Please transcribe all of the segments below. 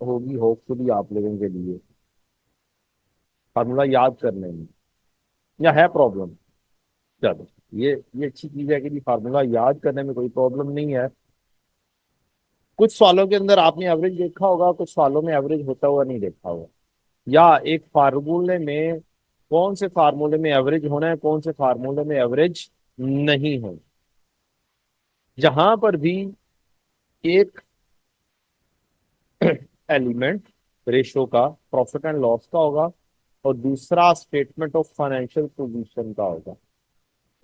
होगी होपफुली आप लोगों के लिए फार्मूला याद करने में, या है प्रॉब्लम? चलो, ये अच्छी चीज है कि जी फार्मूला याद करने में कोई प्रॉब्लम नहीं है। कुछ सवालों के अंदर आपने एवरेज देखा होगा, कुछ सवालों में एवरेज होता हुआ नहीं देखा होगा। या एक फार्मूले में कौन से फार्मूले में एवरेज होना है, कौन से फार्मूले में एवरेज नहीं होना। जहां पर भी एक एलिमेंट रेशो का प्रॉफिट एंड लॉस का होगा और दूसरा स्टेटमेंट ऑफ फाइनेंशियल पोजीशन का होगा,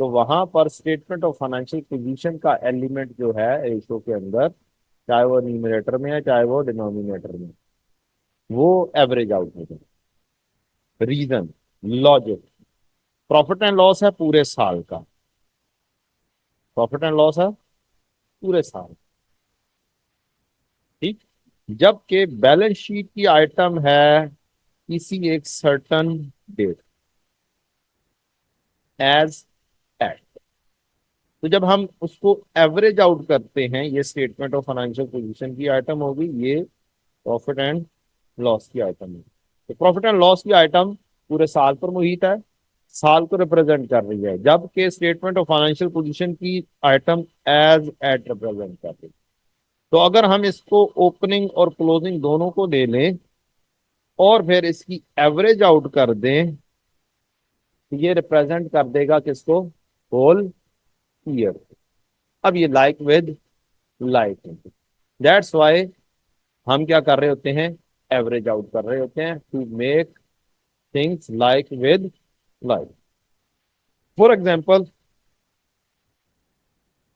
तो वहां पर स्टेटमेंट ऑफ फाइनेंशियल पोजीशन का एलिमेंट जो है रेशो के अंदर, चाहे वो न्यूमरेटर में है चाहे वो डिनोमिनेटर में, वो एवरेज आउट हो जाए। Reason, logic, profit and loss है पूरे साल का, प्रॉफिट एंड लॉस है पूरे साल, ठीक। जबकि बैलेंस शीट की आइटम है किसी एक सर्टन डेट, एज एट। तो जब हम उसको एवरेज आउट करते हैं, ये स्टेटमेंट ऑफ फाइनेंशियल पोजीशन की आइटम होगी, ये प्रॉफिट एंड लॉस की आइटम है। तो प्रॉफिट एंड लॉस की आइटम पूरे साल पर मुहित है, साल को रिप्रेजेंट कर रही है, जबकि स्टेटमेंट ऑफ फाइनेंशियल पोजीशन की आइटम एज एट रिप्रेजेंट कर रही है। तो अगर हम इसको ओपनिंग और क्लोजिंग दोनों को ले लें और फिर इसकी एवरेज आउट कर दें, तो ये रिप्रेजेंट कर देगा किसको? Whole year. अब ये like with like, that's why हम क्या कर रहे होते हैं? एवरेज आउट कर रहे होते हैं to make things like with like. For example,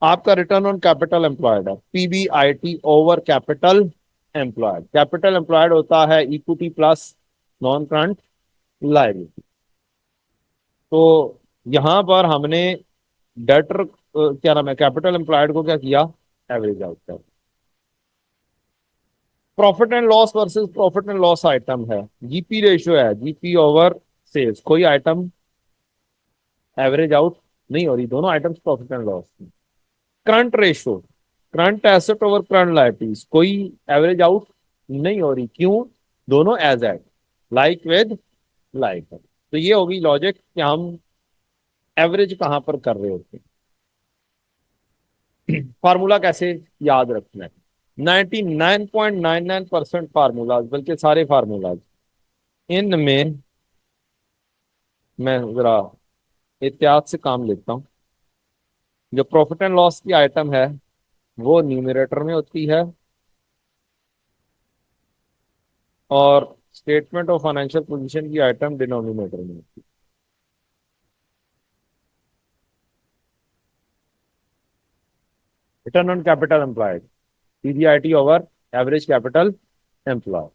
आपका रिटर्न ऑन कैपिटल एम्प्लॉयड है, PBIT over capital employed. Capital employed होता है equity plus non current liability. तो यहां पर हमने डेटर, क्या नाम है, कैपिटल एम्प्लॉयड को क्या किया? एवरेज आउट कर। Profit and loss versus profit and loss item है, जीपी रेशियो है, जीपी ओवर सेल्स। कोई आइटम एवरेज आउट नहीं हो रही, दोनों items profit and loss. Current ratio, current asset over current liabilities, कोई एवरेज आउट नहीं हो रही, क्यों? दोनों as at, like with like. तो ये होगी लॉजिक कि हम एवरेज कहां पर कर रहे होते हैं। फार्मूला कैसे याद रखना है? 99.99% फार्मूलाज, बल्कि सारे फार्मूलाज, इनमें मैं जरा एहतियात से काम लेता हूँ। जो प्रॉफिट एंड लॉस की आइटम है वो न्यूमरेटर में होती है, और स्टेटमेंट ऑफ फाइनेंशियल पोजीशन की आइटम डिनोमिनेटर में होती है। Return on capital employed, PBIT over average capital employ.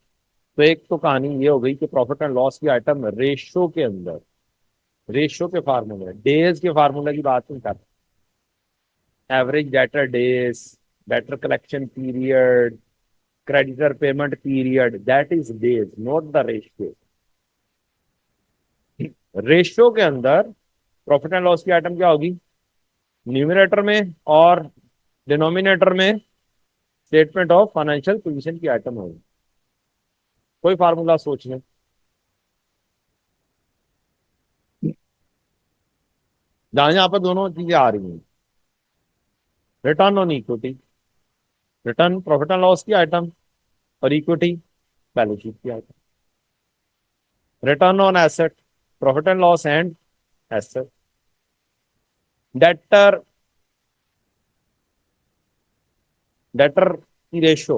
तो एक तो कहानी ये हो गई कि प्रॉफिट एंड लॉस की आइटम रेशो के अंदर, रेशो के फार्मूले, डेज के फार्मूले की बात नहीं करते, average debtor days, debtor collection period, creditor payment period, that is days, not the ratio. Ratio के अंदर प्रॉफिट एंड लॉस की आइटम क्या होगी? न्यूमिनेटर में और डिनोमिनेटर में स्टेटमेंट ऑफ फाइनेंशियल पोजीशन की आइटम होगी। कोई फार्मूला सोच लें जहां जहां पर दोनों चीजें आ रही हैं। Return on equity, return profit and loss की आइटम, और इक्विटी बैलेंस शीट की item. Return on asset, profit and loss and asset. Debtor, debtor की रेशियो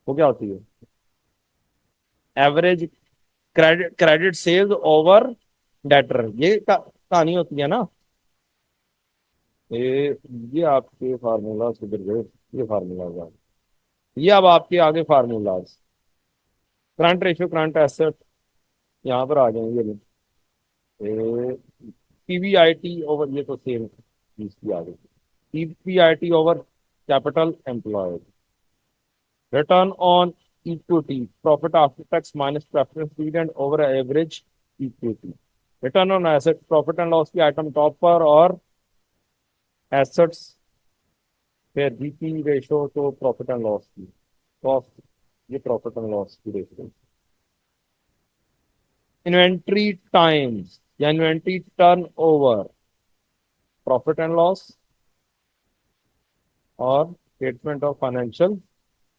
वो क्या होती है? Average credit, credit sales over debtor, ये कहानी होती है ना। ये ये आपके फार्मूला सुधर गए, ये फार्मूला, ये अब आपके आगे formulas. Current ratio, current asset, यहाँ पर आ जाएंगे। पीबीआईटी ओवर, ये तो सेम चीज की आ गई, PBIT over capital employed. Return on equity, profit after tax minus preference dividend over average equity. Return on asset, profit and loss की आइटम टॉप पर और एसेट्स फिर बीपी रेशो तो प्रॉफिट एंड लॉस की cost, ये profit and loss की ratio. Inventory times या inventory turn over, profit and loss और स्टेटमेंट ऑफ फाइनेंशियल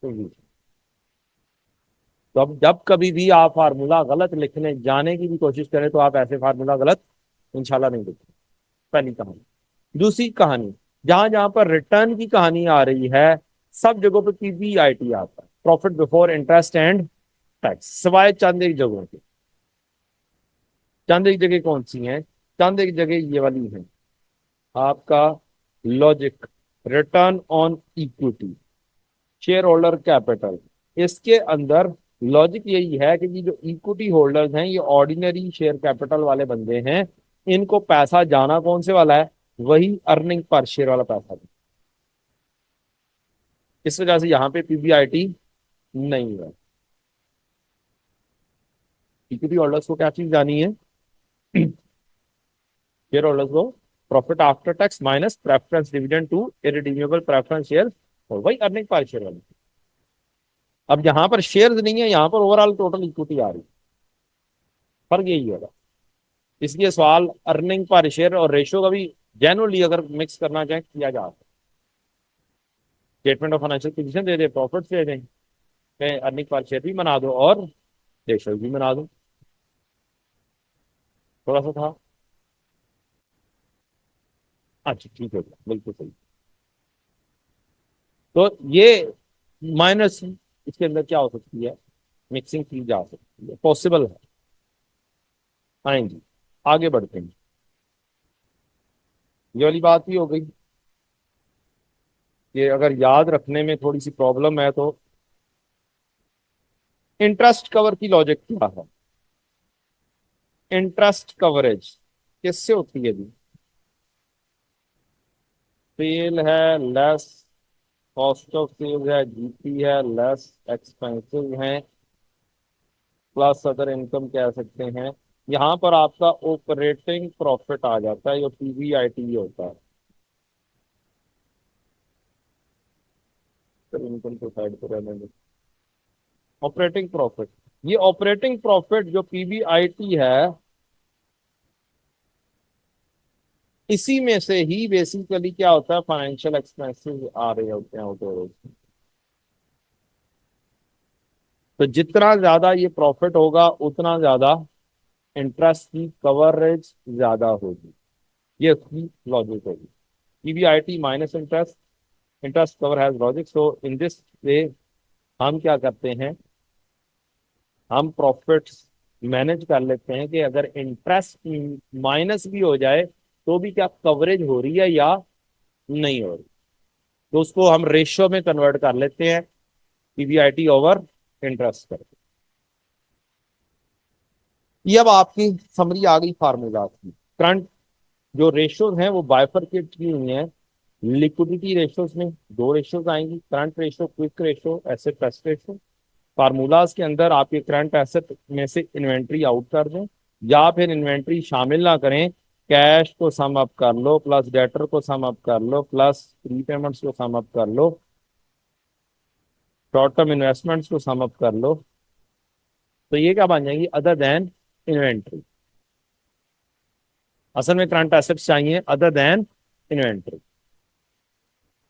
पोजीशन। तो अब जब कभी भी आप फार्मूला गलत लिखने जाने की भी कोशिश करें तो आप ऐसे फार्मूला गलत इंशाल्लाह नहीं लिखें। पहली कहानी। दूसरी कहानी, जहां जहां पर रिटर्न की कहानी आ रही है सब जगहों पर पीबीआईटी आता है, profit before interest and tax, सिवाय चंद एक जगहों के। चंद एक जगह कौन सी हैं? चंद एक जगह ये वाली है आपका logic, return on equity, share holder capital. इसके अंदर लॉजिक यही है कि ये जो इक्विटी होल्डर्स हैं ये ऑर्डिनरी शेयर कैपिटल वाले बंदे हैं, इनको पैसा जाना कौन से वाला है? वही अर्निंग पर शेयर वाला पैसा। इस वजह से यहां पे पीबीआईटी नहीं है। इक्विटी होल्डर्स को क्या चीज जानी है? शेयर होल्डर्स को profit after tax minus preference dividend to irredeemable preference share, और वही अर्निंग पर शेयर वाली। अब यहाँ पर शेयर्स नहीं है, यहाँ पर ओवरऑल टोटल इक्विटी आ रही है। फर्क यही होगा। इसलिए सवाल अर्निंग पर शेयर और रेशियो का भी जेन्युइनली अगर मिक्स करना चाहे किया जा सकता है। स्टेटमेंट ऑफ फाइनेंशियल पोजीशन दे दे, प्रॉफिट दे दें, अर्निंग पर शेयर भी बना दो और रेशियो भी बना दो। थोड़ा सा था। अच्छा ठीक है, बिल्कुल सही। तो ये माइनस इसके अंदर क्या हो सकती है? मिक्सिंग की जा सकती है, पॉसिबल है। आएंगी, आगे बढ़ते हैं। ये वाली बात भी हो गई कि अगर याद रखने में थोड़ी सी प्रॉब्लम है तो इंटरेस्ट कवर की लॉजिक क्या है? इंटरेस्ट कवरेज किससे होती है? जी सेल है लेस कॉस्ट ऑफ सेल है, जीपी है लेस एक्सपेंसिव है, प्लस अदर इनकम कह सकते हैं। यहाँ पर आपका ऑपरेटिंग प्रॉफिट आ जाता है, जो पीबीआईटी होता है। फिर इनकम तो साइड पर रहने दो। ऑपरेटिंग प्रॉफिट, ये ऑपरेटिंग प्रॉफिट जो पीबीआईटी है इसी में से ही बेसिकली क्या होता है? फाइनेंशियल एक्सपेंसेस आ रहे होते हैं आउट। तो जितना ज्यादा ये प्रॉफिट होगा उतना ज्यादा इंटरेस्ट की कवरेज ज्यादा होगी। ये उसकी लॉजिक होगी। PBIT minus interest, interest cover has logic. So in this way हम क्या करते हैं? हम प्रॉफिट्स मैनेज कर लेते हैं कि अगर इंटरेस्ट माइनस भी हो जाए तो भी क्या कवरेज हो रही है या नहीं हो रही। तो उसको हम रेशियो में कन्वर्ट कर लेते हैं, पीबीआईटी ओवर इंटरेस्ट करके। ये अब आपकी समरी आ गई फार्मूला की। करंट जो रेशियोज हैं वो बाइफरकेट की हुई हैं। लिक्विडिटी रेशियोज में दो रेशियोज आएंगी, current ratio, quick ratio, asset best ratio. Formulas के अंदर आप ये करंट एसेट में से इन्वेंट्री आउट कर दें या फिर इन्वेंट्री शामिल ना करें, कैश को सम अप कर लो प्लस डेटर को सम अप कर लो प्लस प्रीपेमेंट्स को सम अप कर लो, शॉर्ट टर्म इन्वेस्टमेंट्स को सम अप कर लो। तो ये क्या बन जाएंगी? Other than inventory. असल में करंट एसेट्स चाहिए अदर देन इन्वेंट्री।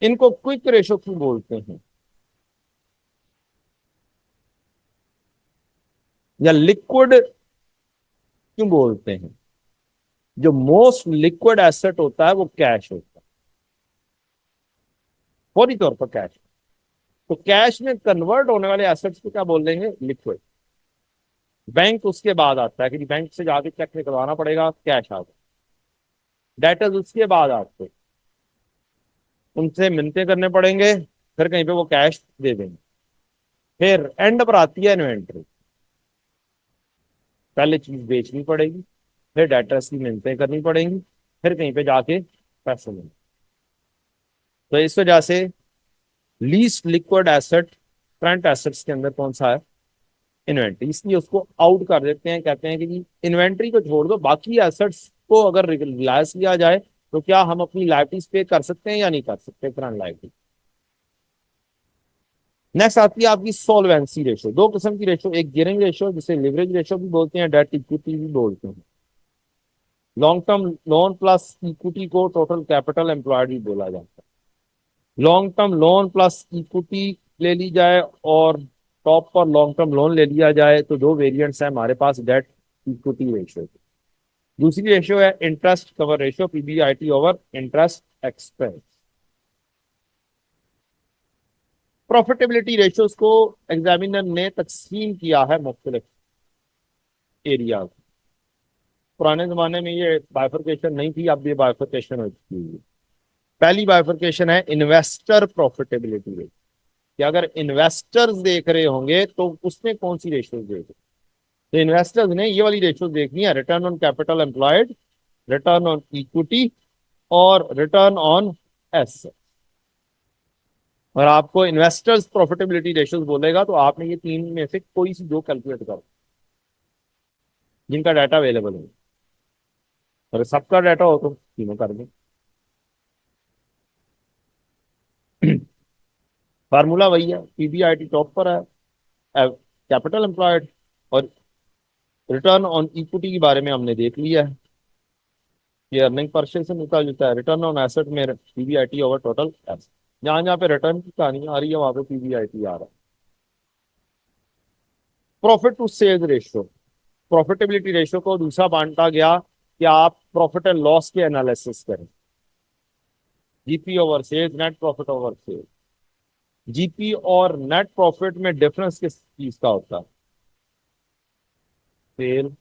इनको क्विक रेशो क्यों बोलते हैं या लिक्विड क्यों बोलते हैं? जो मोस्ट लिक्विड एसेट होता है वो कैश होता है, फौरी तौर पर कैश। तो कैश में कन्वर्ट होने वाले एसेट्स को क्या बोल देंगे? लिक्विड। बैंक उसके बाद आता है कि बैंक से जाके चेक निकलवाना पड़ेगा, कैश आ गया। डेटर्स उसके बाद आते, उनसे मिलते करने पड़ेंगे, फिर कहीं पे वो कैश दे देंगे। फिर एंड पर आती है इन्वेंट्री। पहले चीज बेचनी पड़ेगी, फिर डेटर्स की मिलते करनी पड़ेंगी, फिर कहीं पे जाके पैसे मिलेंगे। तो इस वजह से least liquid asset current assets के अंदर कौन सा है? इन्वेंट्री। इसलिए उसको आउट कर देते हैं, कहते हैं कि जी इन्वेंट्री को छोड़ दो, बाकी एसेट्स को अगर रिलायंस लिया जाए तो क्या हम अपनी लाइबिलिटीज पे कर सकते हैं या नहीं कर सकते? करंट लाइबिलिटी नेक्स्ट आती है आपकी सॉल्वेंसी रेशो। दो किस्म की रेशो, एक गियरिंग रेशो जिसे लिवरेज रेशो भी बोलते हैं, डेट इक्विटी भी बोलते हैं। Long term loan plus equity को टोटल कैपिटल एम्प्लॉयड भी बोला जाता है। Long term loan plus equity ले ली जाए और टॉप पर लॉन्ग टर्म लोन ले लिया जाए तो दो वेरिएंट्स है हमारे पास डेट इक्विटी रेशो। दूसरी रेशियो है interest cover ratio, PBIT over interest expense. Profitability ratios को एग्जामिनर ने तकसीम किया है मुख्तलिफ एरिया। पुराने जमाने में ये बाइफरकेशन नहीं थी, अब ये बाइफरकेशन हो चुकी है। पहली बाइफरकेशन है इन्वेस्टर प्रॉफिटेबिलिटी रेशियो, कि अगर इन्वेस्टर्स देख रहे होंगे तो उसमें कौन सी रेशियो देखे। तो इन्वेस्टर्स ने ये वाली रेशियो देखनी है, return on capital employed, return on equity और रिटर्न ऑन एसेट। और आपको इन्वेस्टर्स प्रॉफिटेबिलिटी रेशियोज बोलेगा तो आपने ये तीन में से कोई सी दो कैलकुलेट करो जिनका डाटा अवेलेबल हो। अगर सबका डाटा हो तो तीनों कर दें। फार्मूला वही है, पीबीआईटी टॉप पर है, कैपिटल एम्प्लॉयड और रिटर्न ऑन इक्विटी के बारे में हमने देख लिया है। ये अर्निंग पर शेयर से निकल जाता है। रिटर्न ऑन एसेट में पीबीआईटी ओवर टोटल एसेट। जहां जहां पे रिटर्न की कहानी आ रही है वहां पे पीबीआईटी आ रहा है। Profit to sales ratio, profitability ratio को दूसरा बांटा गया कि आप प्रॉफिट एंड लॉस के एनालिसिस करें। GP over sales, net profit over sales. GP और नेट प्रॉफिट में डिफरेंस किस चीज का होता है? Sale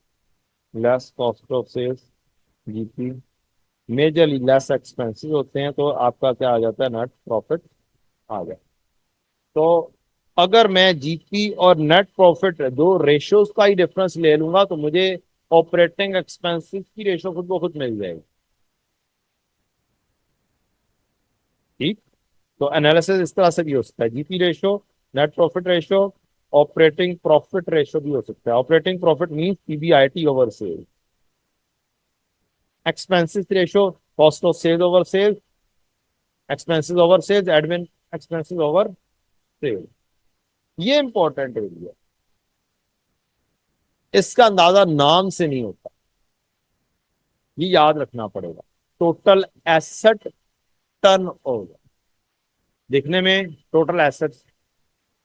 less cost of sales, GP majorly less expenses होते हैं तो आपका क्या आ जाता है? नेट प्रॉफिट आ गया। तो अगर मैं जीपी और नेट प्रॉफिट दो रेशियोज का ही डिफरेंस ले लूंगा तो मुझे ऑपरेटिंग एक्सपेंसेस की रेशियो खुद ब खुद मिल जाएगी। ठीक। तो एनालिसिस इस तरह से भी हो सकता है, GP ratio, net profit ratio, operating profit ratio भी हो सकता है। Operating profit means PBIT over sale. Expenses ratio, cost of sale over sale, expenses over sales, admin expenses over sale. ये इंपॉर्टेंट एरिया, इसका अंदाजा नाम से नहीं होता, ये याद रखना पड़ेगा। टोटल एसेट टर्न ओवर, देखने में टोटल एसेट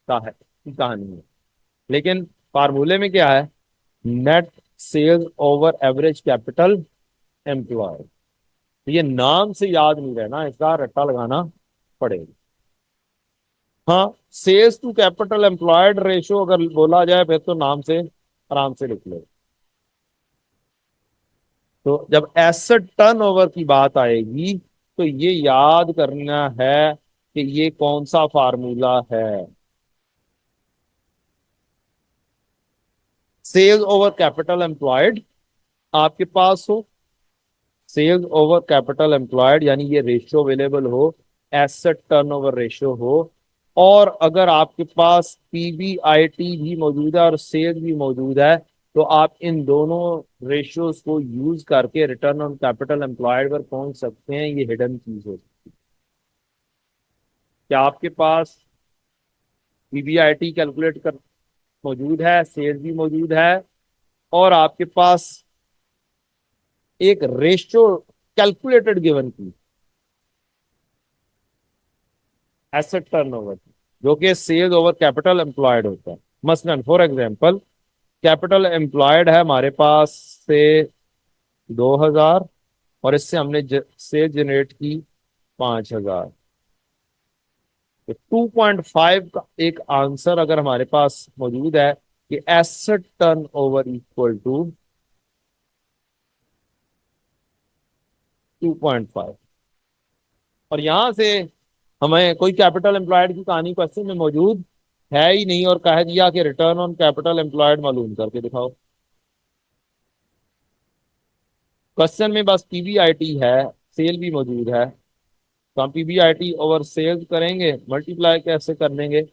का है की कहानी है, लेकिन फार्मूले में क्या है? Net sales over average capital employ. ये नाम से याद नहीं रहना, इसका रट्टा लगाना पड़ेगा। हाँ, sales to capital employed ratio अगर बोला जाए फिर तो नाम से आराम से लिख लो। तो जब एसेट टर्नओवर की बात आएगी तो ये याद करना है कि ये कौन सा फार्मूला है। सेल्स ओवर कैपिटल एम्प्लॉयड आपके पास हो, सेल्स ओवर कैपिटल एम्प्लॉयड यानी ये रेशियो अवेलेबल हो, एसेट टर्नओवर रेशियो हो, और अगर आपके पास पीबीआईटी भी मौजूद है और सेल्स भी मौजूद है तो आप इन दोनों रेशियोज को यूज करके रिटर्न ऑन कैपिटल एम्प्लॉयड पर पहुंच सकते हैं। ये हिडन चीज है। क्या आपके पास पीबीआईटी कैलकुलेट कर मौजूद है, सेल्स भी मौजूद है, और आपके पास एक रेशियो कैलकुलेटेड गिवन की एसेट टर्नओवर जो कि सेल्स ओवर कैपिटल एम्प्लॉयड होता है। मसलन फॉर एग्जांपल कैपिटल एम्प्लॉयड है हमारे पास से 2000 और इससे हमने सेल जनरेट की 5000। तो 2.5 का एक आंसर अगर हमारे पास मौजूद है कि asset turnover equal to 2.5, और यहां से हमें कोई कैपिटल एम्प्लॉयड की कहानी क्वेश्चन में मौजूद है ही नहीं और कह दिया कि रिटर्न ऑन कैपिटल एम्प्लॉयड मालूम करके दिखाओ। क्वेश्चन में बस पीबीआईटी है, सेल भी मौजूद है, तो हम पीबीआईटी ओवर सेल करेंगे, मल्टीप्लाई कैसे कर देंगे?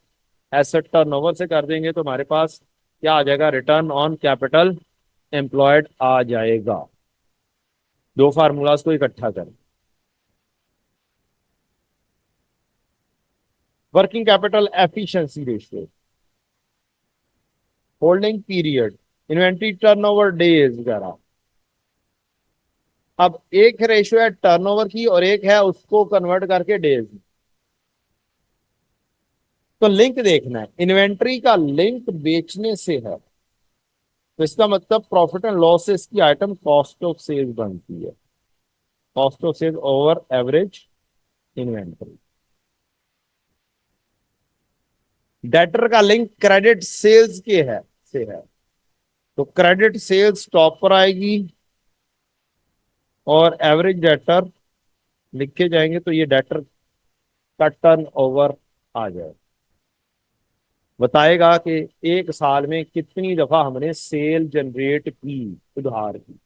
एसेट टर्नओवर से कर देंगे तो हमारे पास क्या आ जाएगा? रिटर्न ऑन कैपिटल एम्प्लॉयड आ जाएगा। दो फार्मूलाज को इकट्ठा करें। Working capital efficiency ratio, holding period, inventory turnover days वगैरह। अब एक रेशियो है टर्नओवर की और एक है उसको कन्वर्ट करके डेज। तो लिंक देखना है, इन्वेंट्री का लिंक बेचने से है, तो इसका मतलब प्रॉफिट एंड लॉसेस की आइटम कॉस्ट ऑफ सेल्स बनती है, cost of sales over average inventory. Debtor का लिंक क्रेडिट सेल्स के है से है, तो क्रेडिट सेल्स टॉप पर आएगी और एवरेज डेटर लिखे जाएंगे, तो ये डेटर का टर्न ओवर आ जाए, बताएगा कि एक साल में कितनी दफा हमने सेल जनरेट की, उधार की,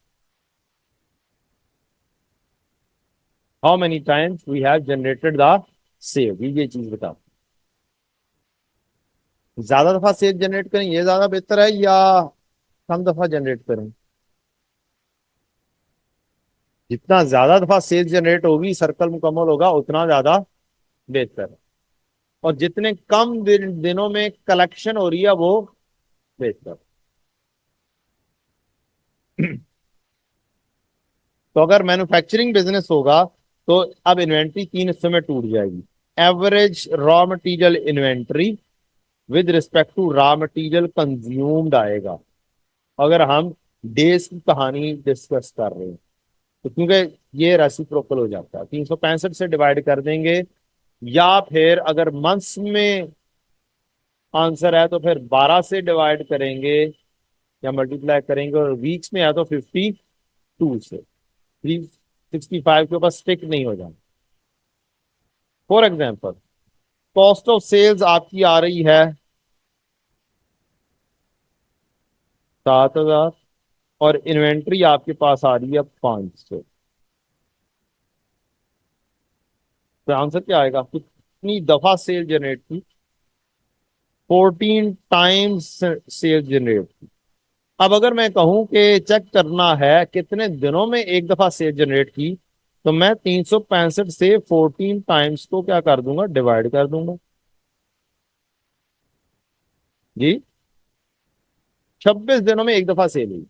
how many times we have generated the sale, ये चीज बता। ज्यादा दफा सेल जनरेट करें ये ज्यादा बेहतर है या कम दफा जनरेट करें? जितना ज्यादा दफा सेल जनरेट होगी, सर्कल मुकम्मल होगा, उतना ज्यादा बेहतर है। और जितने कम दिनों में कलेक्शन हो रही है वो बेहतर। तो अगर मैन्युफैक्चरिंग बिजनेस होगा तो अब इन्वेंट्री तीन हिस्सों में टूट जाएगी। Average raw material inventory with respect to raw material consumed आएगा, अगर हम डेज की कहानी डिस्कस कर रहे हैं, तो क्योंकि ये रेसिप्रोकल हो जाता है, 365 से डिवाइड कर देंगे, या फिर अगर मंथ्स में आंसर है तो फिर 12 से डिवाइड करेंगे या मल्टीप्लाई करेंगे, और वीक्स में है तो 52 से, 365 के ऊपर स्टिक नहीं हो जाना। For example, cost of sales आपकी आ रही है 7,000 और इन्वेंट्री आपके पास आ रही है 500, तो आंसर क्या आएगा? कितनी दफा सेल जनरेट की? 14 टाइम्स सेल जनरेट की। अब अगर मैं कहूं कि चेक करना है कितने दिनों में एक दफा सेल जनरेट की, तो मैं 365 से 14 टाइम्स को क्या कर दूंगा? डिवाइड कर दूंगा जी। 26 दिनों में एक दफा सेल हुई,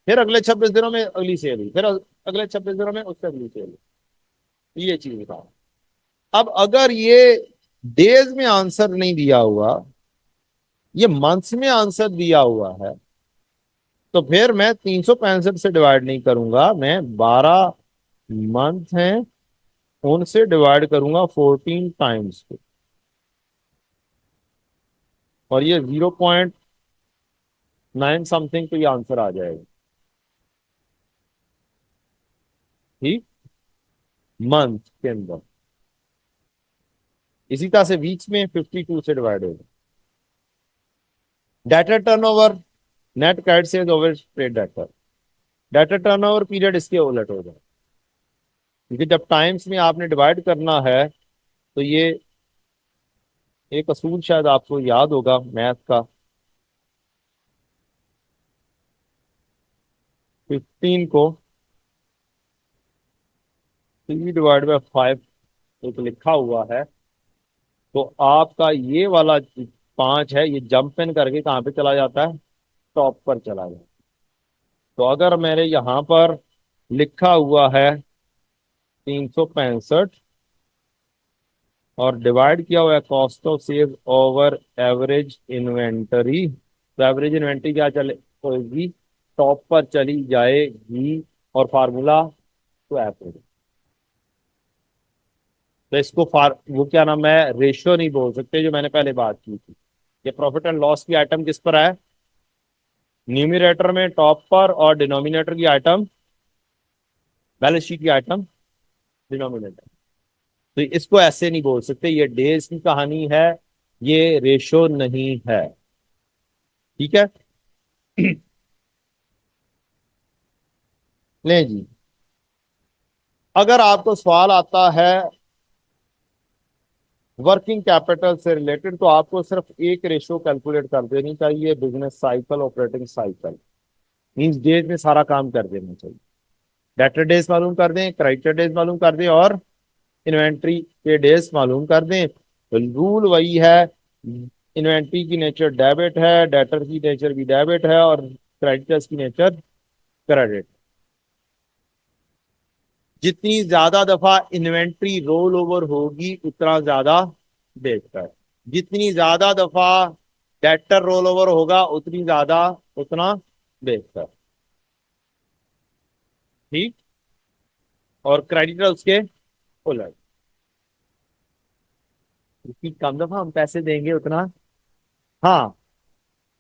फिर अगले 26 दिनों में अगली सेल हुई, फिर अगले 26 दिनों में उससे अगली सेल हुई, ये चीज बताओ। अब अगर ये डेज में आंसर नहीं दिया हुआ, ये मंथ्स में आंसर दिया हुआ है, तो फिर मैं 365 से डिवाइड नहीं करूंगा, मैं 12 मंथ हैं उनसे डिवाइड करूंगा 14 टाइम्स को, और ये 0.9 समथिंग तो ये आंसर आ जाएगा। ठीक, मंथ के अंदर। इसी तरह से वीक्स में 52 से डिवाइड होगा। Debtor turnover, net credit sales over trade debtor, debtor turnover period इसके उलट हो जाए, क्योंकि जब टाइम्स में आपने डिवाइड करना है, तो ये एक असूल शायद आपको याद होगा मैथ का, 15 को 3/5 एक लिखा हुआ है, तो आपका ये वाला 5 है, ये जंप इन करके कहाँ पे चला जाता है? टॉप पर चला जाता है। तो अगर मेरे यहाँ पर लिखा हुआ है 365 और डिवाइड किया हुआ है cost of sales over average inventory, तो एवरेज इन्वेंटरी क्या चले होगी? टॉप पर चली जाएगी, और फार्मूला तो एवरेज। तो इसको वो क्या नाम है, रेशियो नहीं बोल सकते, जो मैंने पहले बात की थी। ये प्रॉफिट एंड लॉस की आइटम किस पर है? न्यूमिनेटर में टॉप पर, और डिनोमिनेटर की आइटम, बैलेंस शीट की आइटम डिनोमिनेटर। तो इसको ऐसे नहीं बोल सकते, ये डेज की कहानी है, ये रेशो नहीं है। ठीक है। ले जी, अगर आपको सवाल आता है वर्किंग कैपिटल से रिलेटेड, तो आपको सिर्फ एक रेशो कैलकुलेट कर देनी चाहिए, business cycle, operating cycle, means days में सारा काम कर देना चाहिए। डेटर डेज मालूम कर दें, क्रेडिटर डेज मालूम कर दें, और इन्वेंट्री के डेज मालूम कर दें, रूल वही है, इन्वेंट्री की नेचर डेबिट है, डेटर की नेचर भी डेबिट है, और क्रेडिटर्स की नेचर क्रेडिट। जितनी ज्यादा दफा इन्वेंट्री रोल ओवर होगी उतना ज्यादा बेहतर, जितनी ज्यादा दफा डेटर रोल ओवर होगा उतनी ज्यादा, उतना बेहतर। ठीक। और क्रेडिटर उसके उलट, जितनी कम दफा हम पैसे देंगे उतना, हाँ,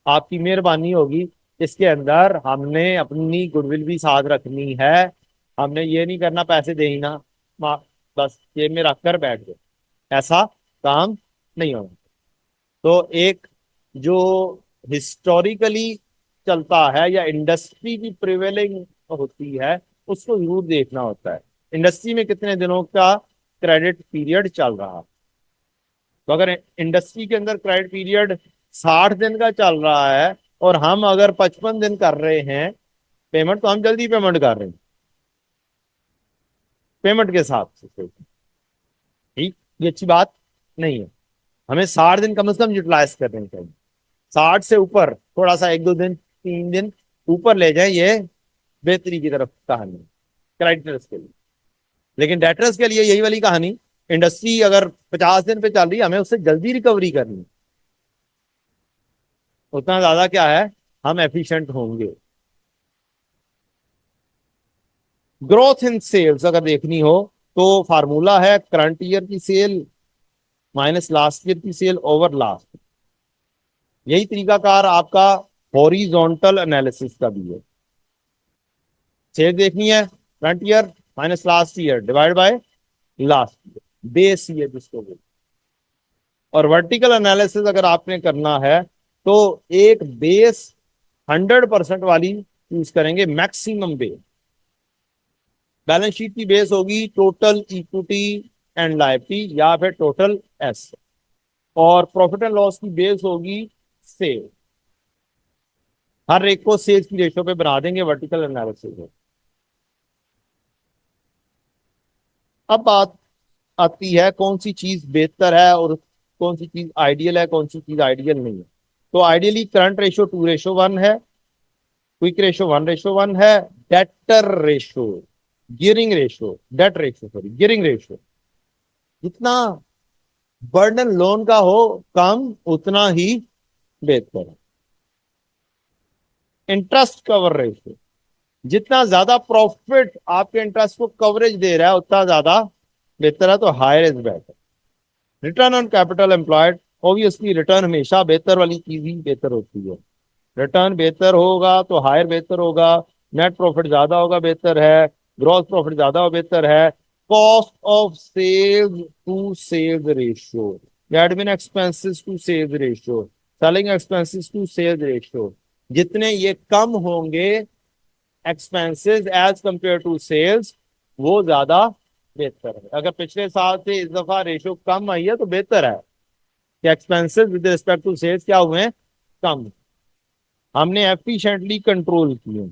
आपकी मेहरबानी होगी। इसके अंदर हमने अपनी गुडविल भी साथ रखनी है। हमने ये नहीं करना पैसे दे ही ना, बस जेब में रखकर बैठ गए, ऐसा काम नहीं होना। तो एक जो हिस्टोरिकली चलता है या इंडस्ट्री की प्रिवेलिंग होती है, उसको जरूर देखना होता है। इंडस्ट्री में कितने दिनों का क्रेडिट पीरियड चल रहा है। तो अगर इंडस्ट्री के अंदर क्रेडिट पीरियड 60 दिन का चल रहा है और हम अगर 55 दिन कर रहे हैं पेमेंट, तो हम जल्दी पेमेंट कर रहे हैं पेमेंट के हिसाब से। ठीक, ये अच्छी बात नहीं है। हमें 60 दिन कम से कम यूटिलाइज करने चाहिए। 60 से ऊपर थोड़ा सा, 1 2 दिन 3 दिन ऊपर ले जाए, ये बेहतरी की तरफ कहानी क्रेडिटर्स के लिए। लेकिन डेटर्स के लिए यही वाली कहानी, इंडस्ट्री अगर 50 दिन पे चल रही है, हमें उससे जल्दी रिकवरी करनी है, उतना ज्यादा क्या है हम एफिशिएंट होंगे। ग्रोथ इन सेल्स अगर देखनी हो तो फार्मूला है करंट ईयर की सेल माइनस लास्ट ईयर की सेल ओवर लास्ट। यही तरीकाकार आपका हॉरिजॉन्टल एनालिसिस का भी है। सेल देखनी है current year minus last year divide by last year, base year जिसको बोलते। और वर्टिकल एनालिसिस अगर आपने करना है तो एक बेस 100% वाली यूज करेंगे, मैक्सिमम बेस। बैलेंस शीट की बेस होगी टोटल इक्विटी एंड लायबिलिटी या फिर टोटल एसेट, और प्रॉफिट एंड लॉस की बेस होगी सेल। हर एक को सेल्स की रेशो पे बना देंगे वर्टिकल एनालिसिस में। अब बात आती है कौन सी चीज बेहतर है और कौन सी चीज आइडियल है, कौन सी चीज आइडियल नहीं है। तो आइडियली करंट रेशो 2:1 है, क्विक रेशो 1:1 है, debtor ratio, gearing ratio, debt ratio sorry gearing ratio, जितना बर्डन लोन का हो कम उतना ही बेहतर है। इंटरेस्ट कवर रेशो, जितना ज्यादा प्रॉफिट आपके इंटरेस्ट को कवरेज दे रहा है उतना ज्यादा बेहतर है, तो higher is better. Return on capital employed, obviously return हमेशा बेहतर वाली चीज ही बेहतर होती है। रिटर्न बेहतर होगा तो हायर बेहतर होगा, नेट प्रॉफिट ज्यादा होगा बेहतर है, ग्रॉस प्रॉफिट ज्यादा हो बेहतर है। Cost of sales to sales ratio, admin expenses to sales ratio, selling expenses to sales ratio, जितने ये कम होंगे expenses as compare to sales, वो ज्यादा बेहतर है। अगर पिछले साल से इस दफा रेशियो कम आई है तो बेहतर है कि expenses with respect to sales क्या हुए हैं, कम। हमने एफिशिएंटली कंट्रोल किए।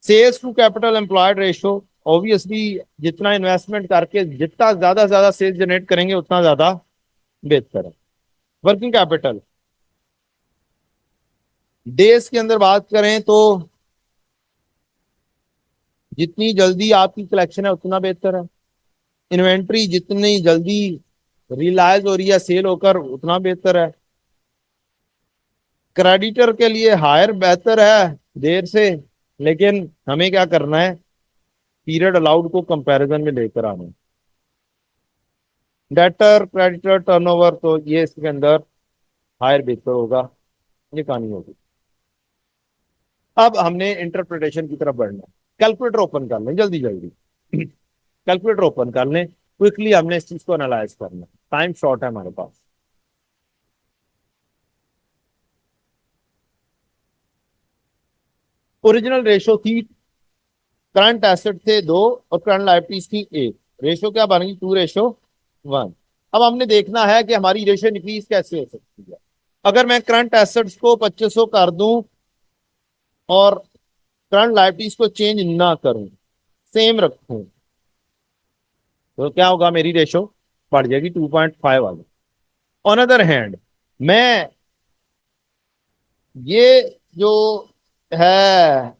Sales to capital employed ratio, obviously जितना इन्वेस्टमेंट करके जितना ज्यादा सेल्स जनरेट करेंगे उतना ज्यादा बेहतर है। वर्किंग कैपिटल डेज के अंदर बात करें तो जितनी जल्दी आपकी कलेक्शन है उतना बेहतर है। इन्वेंट्री जितनी जल्दी रिलाइज हो रही है सेल होकर उतना बेहतर है। क्रेडिटर के लिए हायर बेहतर है देर से, लेकिन हमें क्या करना है, पीरियड अलाउड को कंपैरिजन में लेकर आना है। डेटर क्रेडिटर टर्नओवर, तो ये इसके अंदर हायर बेहतर होगा, ये कहानी होगी। अब हमने इंटरप्रिटेशन की तरफ बढ़ना है। कैलकुलेटर ओपन कर लें जल्दी जल्दी, कैलकुलेटर ओपन कर लें, क्विकली हमने इस चीज को एनालाइज करना है, टाइम शॉर्ट है हमारे पास। ओरिजिनल रेशो थी, करंट एसेट थे 2 और करंट लायबिलिटीज थी 1, रेशो क्या बन गई 2:1। अब हमने देखना है कि हमारी रेशो इंक्रीज कैसे हो सकती है। अगर मैं करंट एसेट्स को 2500 कर दूं और करंट लायबिलिटीज को चेंज ना करूं, सेम रखूं, तो क्या होगा, मेरी रेशो बढ़ जाएगी 2.5 वाली। ऑन अदर हैंड मैं ये जो है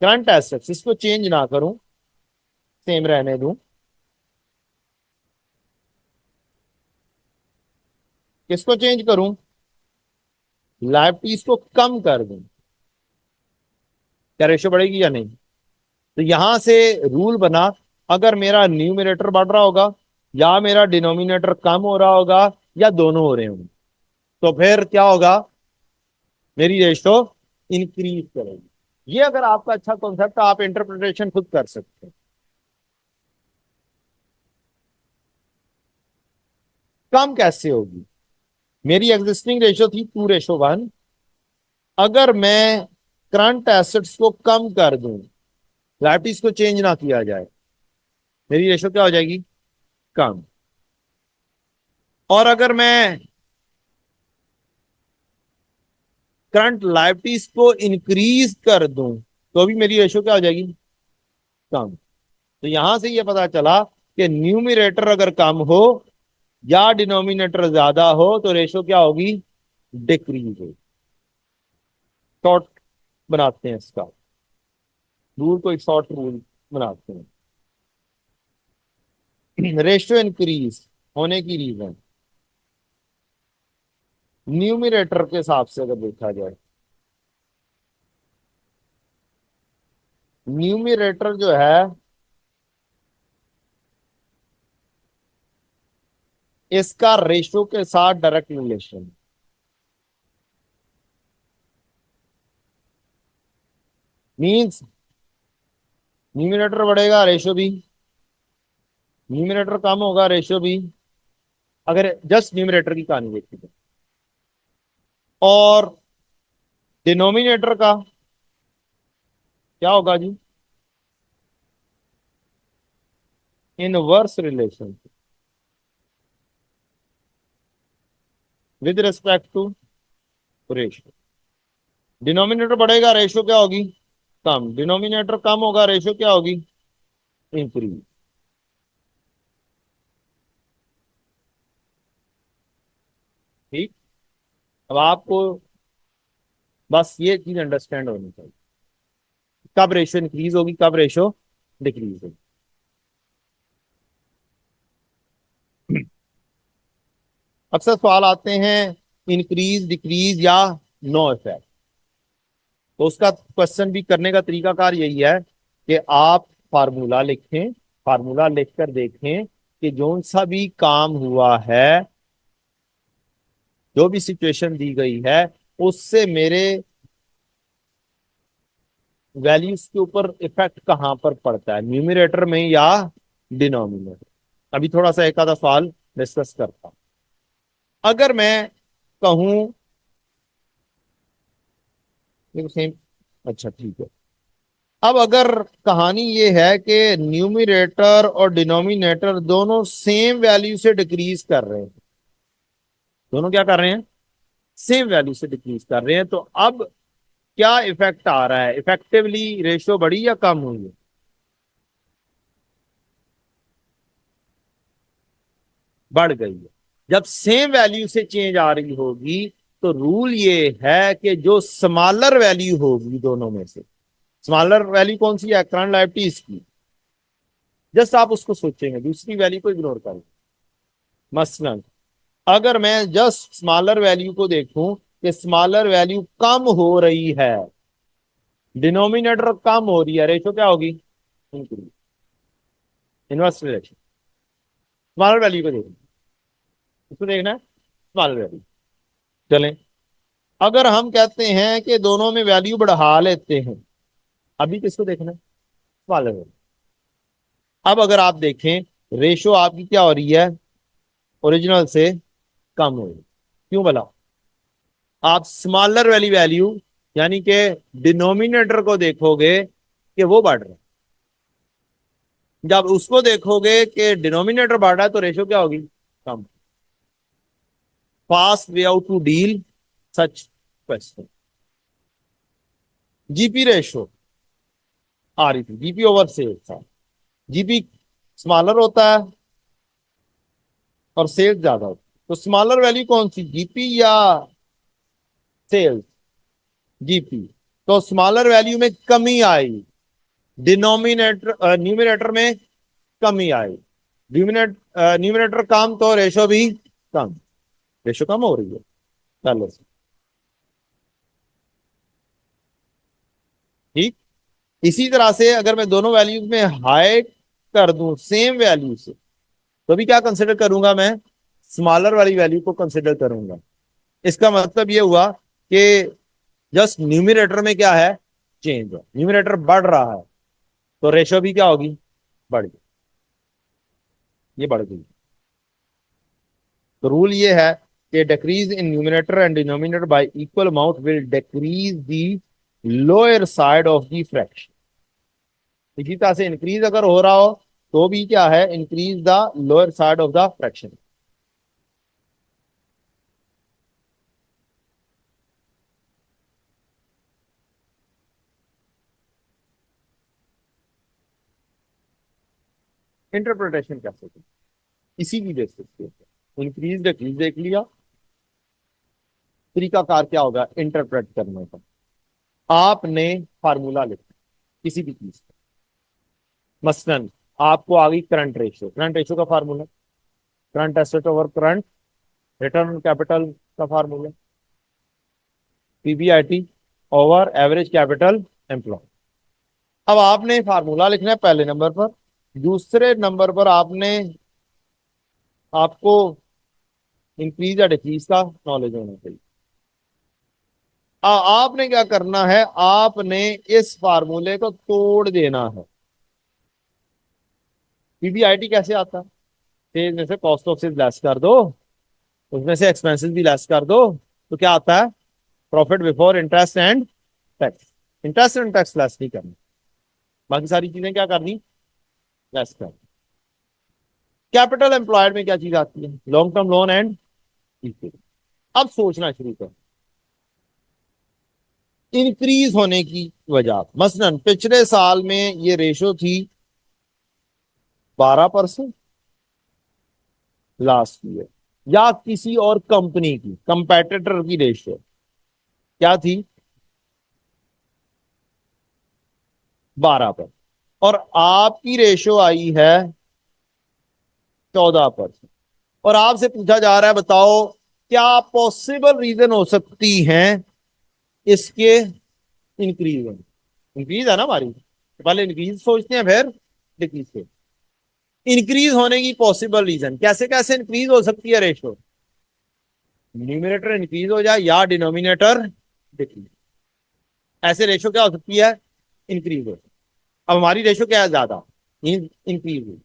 करंट एसेट्स इसको चेंज ना करूं, सेम रहने दूं, किसको चेंज करूं, लाइबिलिटीज को कम कर दूं, क्या रेशियो बढ़ेगी या नहीं। तो यहां से रूल बना, अगर मेरा न्यूमरेटर बढ़ रहा होगा या मेरा डिनोमिनेटर कम हो रहा होगा या दोनों हो रहे होंगे, तो फिर क्या होगा, मेरी रेशियो इंक्रीज करेगी। ये अगर आपका अच्छा कॉन्सेप्ट, आप इंटरप्रिटेशन खुद कर सकते हैं। कम कैसे होगी, मेरी एग्जिस्टिंग रेशियो थी 2:1। अगर मैं करंट एसेट्स को कम कर दूं, लाइबिलिटीज को चेंज ना किया जाए, मेरी रेशियो क्या हो जाएगी, कम। और अगर मैं करंट लाइबिलिटीज को इंक्रीज कर दूं, तो भी मेरी रेशियो क्या हो जाएगी, कम। तो यहां से ये पता चला कि न्यूमरेटर अगर कम हो या डिनोमिनेटर ज्यादा हो तो रेशियो क्या होगी, डिक्रीज होगी। शॉर्ट बनाते हैं इसका रूल को, एक शॉर्ट रूल बनाते हैं। रेशियो इंक्रीज होने की रीजन न्यूमरेटर के हिसाब से अगर देखा जाए, न्यूमरेटर जो है इसका रेशियो के साथ डायरेक्ट रिलेशन। मींस न्यूमरेटर बढ़ेगा रेशियो भी, न्यूमरेटर कम होगा रेशियो भी, अगर जस्ट न्यूमरेटर की कहानी देखी जाए। और डिनोमिनेटर का क्या होगा जी, inverse relation with respect to ratio. Denominator बढ़ेगा रेशियो क्या होगी, कम। डिनोमिनेटर कम होगा रेशियो क्या होगी, इंक्रीज। ठीक। अब आपको बस ये चीज अंडरस्टैंड होनी चाहिए, कब रेशियो इंक्रीज होगी, कब रेशियो डिक्रीज होगी। अक्सर सवाल आते हैं इंक्रीज डिक्रीज या नो इफेक्ट। तो उसका क्वेश्चन भी करने का तरीकाकार यही है कि आप फार्मूला लिखें, फार्मूला लिखकर देखें कि जो सा भी काम हुआ है, जो भी सिचुएशन दी गई है, उससे मेरे वैल्यूज के ऊपर इफेक्ट कहां पर पड़ता है, न्यूमरेटर में या डिनोमिनेटर। अभी थोड़ा सा एक आधा सवाल डिस्कस करता हूं। अगर मैं कहूं, देखो सेम, अच्छा ठीक है। अब अगर कहानी ये है कि न्यूमरेटर और डिनोमिनेटर दोनों सेम वैल्यू से डिक्रीज कर रहे हैं, दोनों क्या कर रहे हैं, सेम वैल्यू से डिक्रीज कर रहे हैं, तो अब क्या इफेक्ट आ रहा है, इफेक्टिवली रेशियो बढ़ी या कम हुई है, बढ़ गई है। जब सेम वैल्यू से चेंज आ रही होगी तो रूल ये है कि जो स्मॉलर वैल्यू होगी दोनों में से, स्मॉलर वैल्यू कौन सी है, करंट लायबिलिटीज की, जस्ट आप उसको सोचेंगे, दूसरी वैल्यू को इग्नोर करें। मसलन अगर मैं जस्ट स्मॉलर वैल्यू को देखूं कि स्मॉलर वैल्यू कम हो रही है, डिनोमिनेटर कम हो रही है, रेशो क्या होगी, increase, inverse relation. Smaller value को देखना, इसको देखना है स्मॉलर वैल्यू। चलें, अगर हम कहते हैं कि दोनों में वैल्यू बढ़ा लेते हैं, अभी किसको देखना है, स्मॉलर वैल्यू। अब अगर आप देखें रेशो आपकी क्या हो रही है, ओरिजिनल से कम हो रही है। क्यों भला, आप स्मॉलर वाली वैल्यू यानी कि डिनोमिनेटर को देखोगे कि वो बढ़ रहा है, जब उसको देखोगे कि डिनोमिनेटर बढ़ रहा है तो रेशो क्या होगी, कम। Fast way out to deal such question. GP ratio आ रही थी, जीपी ओवर सेल्स था, जीपी स्मॉलर होता है और सेल्स ज्यादा होती है। तो स्मॉलर वैल्यू कौन सी, जीपी या सेल्स? जीपी। तो स्मॉलर वैल्यू में कमी आई, डिनोमिनेटर न्यूमिनेटर में कमी आई, न्यूमिनेटर कम तो रेशो भी कम, रेशो कम हो रही है। चलो ठीक। इसी तरह से अगर मैं दोनों वैल्यूज में हाई कर दूं सेम वैल्यू से, तो भी क्या कंसिडर करूंगा मैं, स्मॉलर वाली वैल्यू को कंसिडर करूंगा। इसका मतलब ये हुआ कि जस्ट न्यूमिनेटर में क्या है, चेंज है, न्यूमिनेटर बढ़ रहा है तो रेशो भी क्या होगी, बढ़ गई, ये बढ़ गई। तो रूल ये है कि decrease in numerator and denominator y equal amount will decrease the lower side of the fraction. इसी तरह से इंक्रीज अगर हो रहा हो तो भी क्या है, increase the lower side of the fraction. Interpretation कैसे करें, इसी की बेसिस पे इंक्रीज डिक्रीज देख लिया, तरीकाकार क्या होगा इंटरप्रेट करने का। आपने फार्मूला लिखा किसी भी चीज का, मसलन आपको आ गई करंट रेशियो, करंट रेशियो का formula current asset over current return on capital का formula PBIT over average capital employ. अब आपने फार्मूला लिखना है पहले नंबर पर, दूसरे नंबर पर आपको इंक्रीज या डिक्रीज का नॉलेज होना चाहिए। आपने क्या करना है, आपने इस फार्मूले को तोड़ देना है। पीबीआईटी कैसे आता है, सेल्स में से कॉस्ट ऑफ सेल्स लेस कर दो, उसमें से एक्सपेंसेस भी लेस कर दो, तो क्या आता है, profit before interest and tax. Interest and tax less नहीं करना, बाकी सारी चीजें क्या करनी, लेस करनी। कैपिटल एम्प्लॉयड में क्या चीज आती है, long term loan and equity. अब सोचना शुरू कर, इंक्रीज होने की वजह, मसलन पिछले साल में ये रेशो थी 12%, लास्ट ईयर या किसी और कंपनी की कंपेटिटर की रेशो क्या थी, 12%, और आपकी रेशो आई है 14%, और आपसे पूछा जा रहा है बताओ क्या पॉसिबल रीजन हो सकती हैं इसके इंक्रीज होने। इंक्रीज है ना हमारी, तो पहले इंक्रीज सोचते हैं फिर डिक्रीज से। इंक्रीज होने की पॉसिबल रीजन कैसे कैसे इंक्रीज हो सकती है रेशो, न्यूमिनेटर इंक्रीज हो जाए या डिनोमिनेटर डिक्रीज, ऐसे रेशो क्या हो सकती है, इंक्रीज हो। अब हमारी रेशो क्या है, ज्यादा इंक्रीज हुई।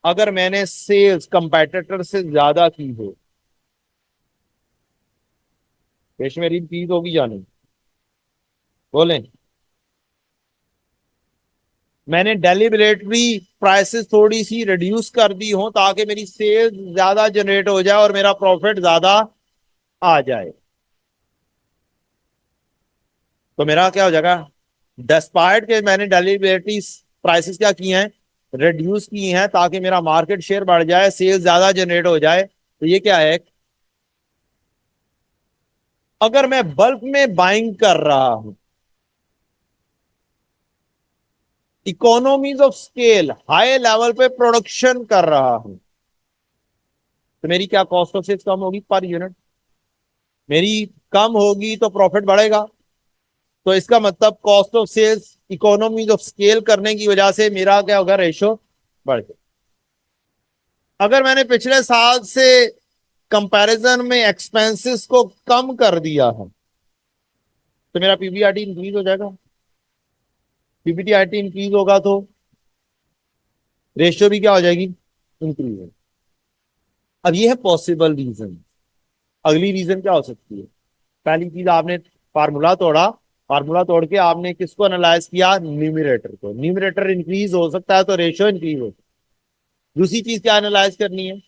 अगर मैंने सेल्स कंपेटिटर से ज्यादा की हो, रेशो मेरी इंक्रीज होगी या नहीं, बोलें। मैंने डेलिबरेटली प्राइसेस थोड़ी सी रिड्यूस कर दी हो ताकि मेरी सेल्स ज्यादा जनरेट हो जाए और मेरा प्रॉफिट ज्यादा आ जाए, तो मेरा क्या हो जाएगा, डिस्पाइट के मैंने डेलिबरेटली प्राइसेस क्या किए हैं, रिड्यूस किए हैं ताकि मेरा मार्केट शेयर बढ़ जाए, सेल्स ज्यादा जनरेट हो जाए, तो ये क्या है। अगर मैं बल्क में बाइंग कर रहा हूं, economies of scale high level पे प्रोडक्शन कर रहा हूं, तो मेरी क्या कॉस्ट ऑफ सेल्स कम होगी पर यूनिट, मेरी कम होगी तो प्रॉफिट बढ़ेगा। तो इसका मतलब cost of sales economies of scale करने की वजह से मेरा क्या होगा, रेशो बढ़ गया। अगर मैंने पिछले साल से कंपैरिजन में एक्सपेंसेस को कम कर दिया है, तो मेरा पीबीआरटी इंक्रीज हो जाएगा, पीबीटीआरटी इंक्रीज होगा तो रेशियो भी क्या हो जाएगी, इंक्रीज हो। अब ये है पॉसिबल रीजन। अगली रीजन क्या हो सकती है, पहली चीज आपने फार्मूला तोड़ा, फार्मूला तोड़ के आपने किसको एनालाइज किया, न्यूमिनेटर को, न्यूमिनेटर इंक्रीज हो सकता है तो रेशियो इंक्रीज हो। दूसरी चीज क्या एनालाइज करनी है,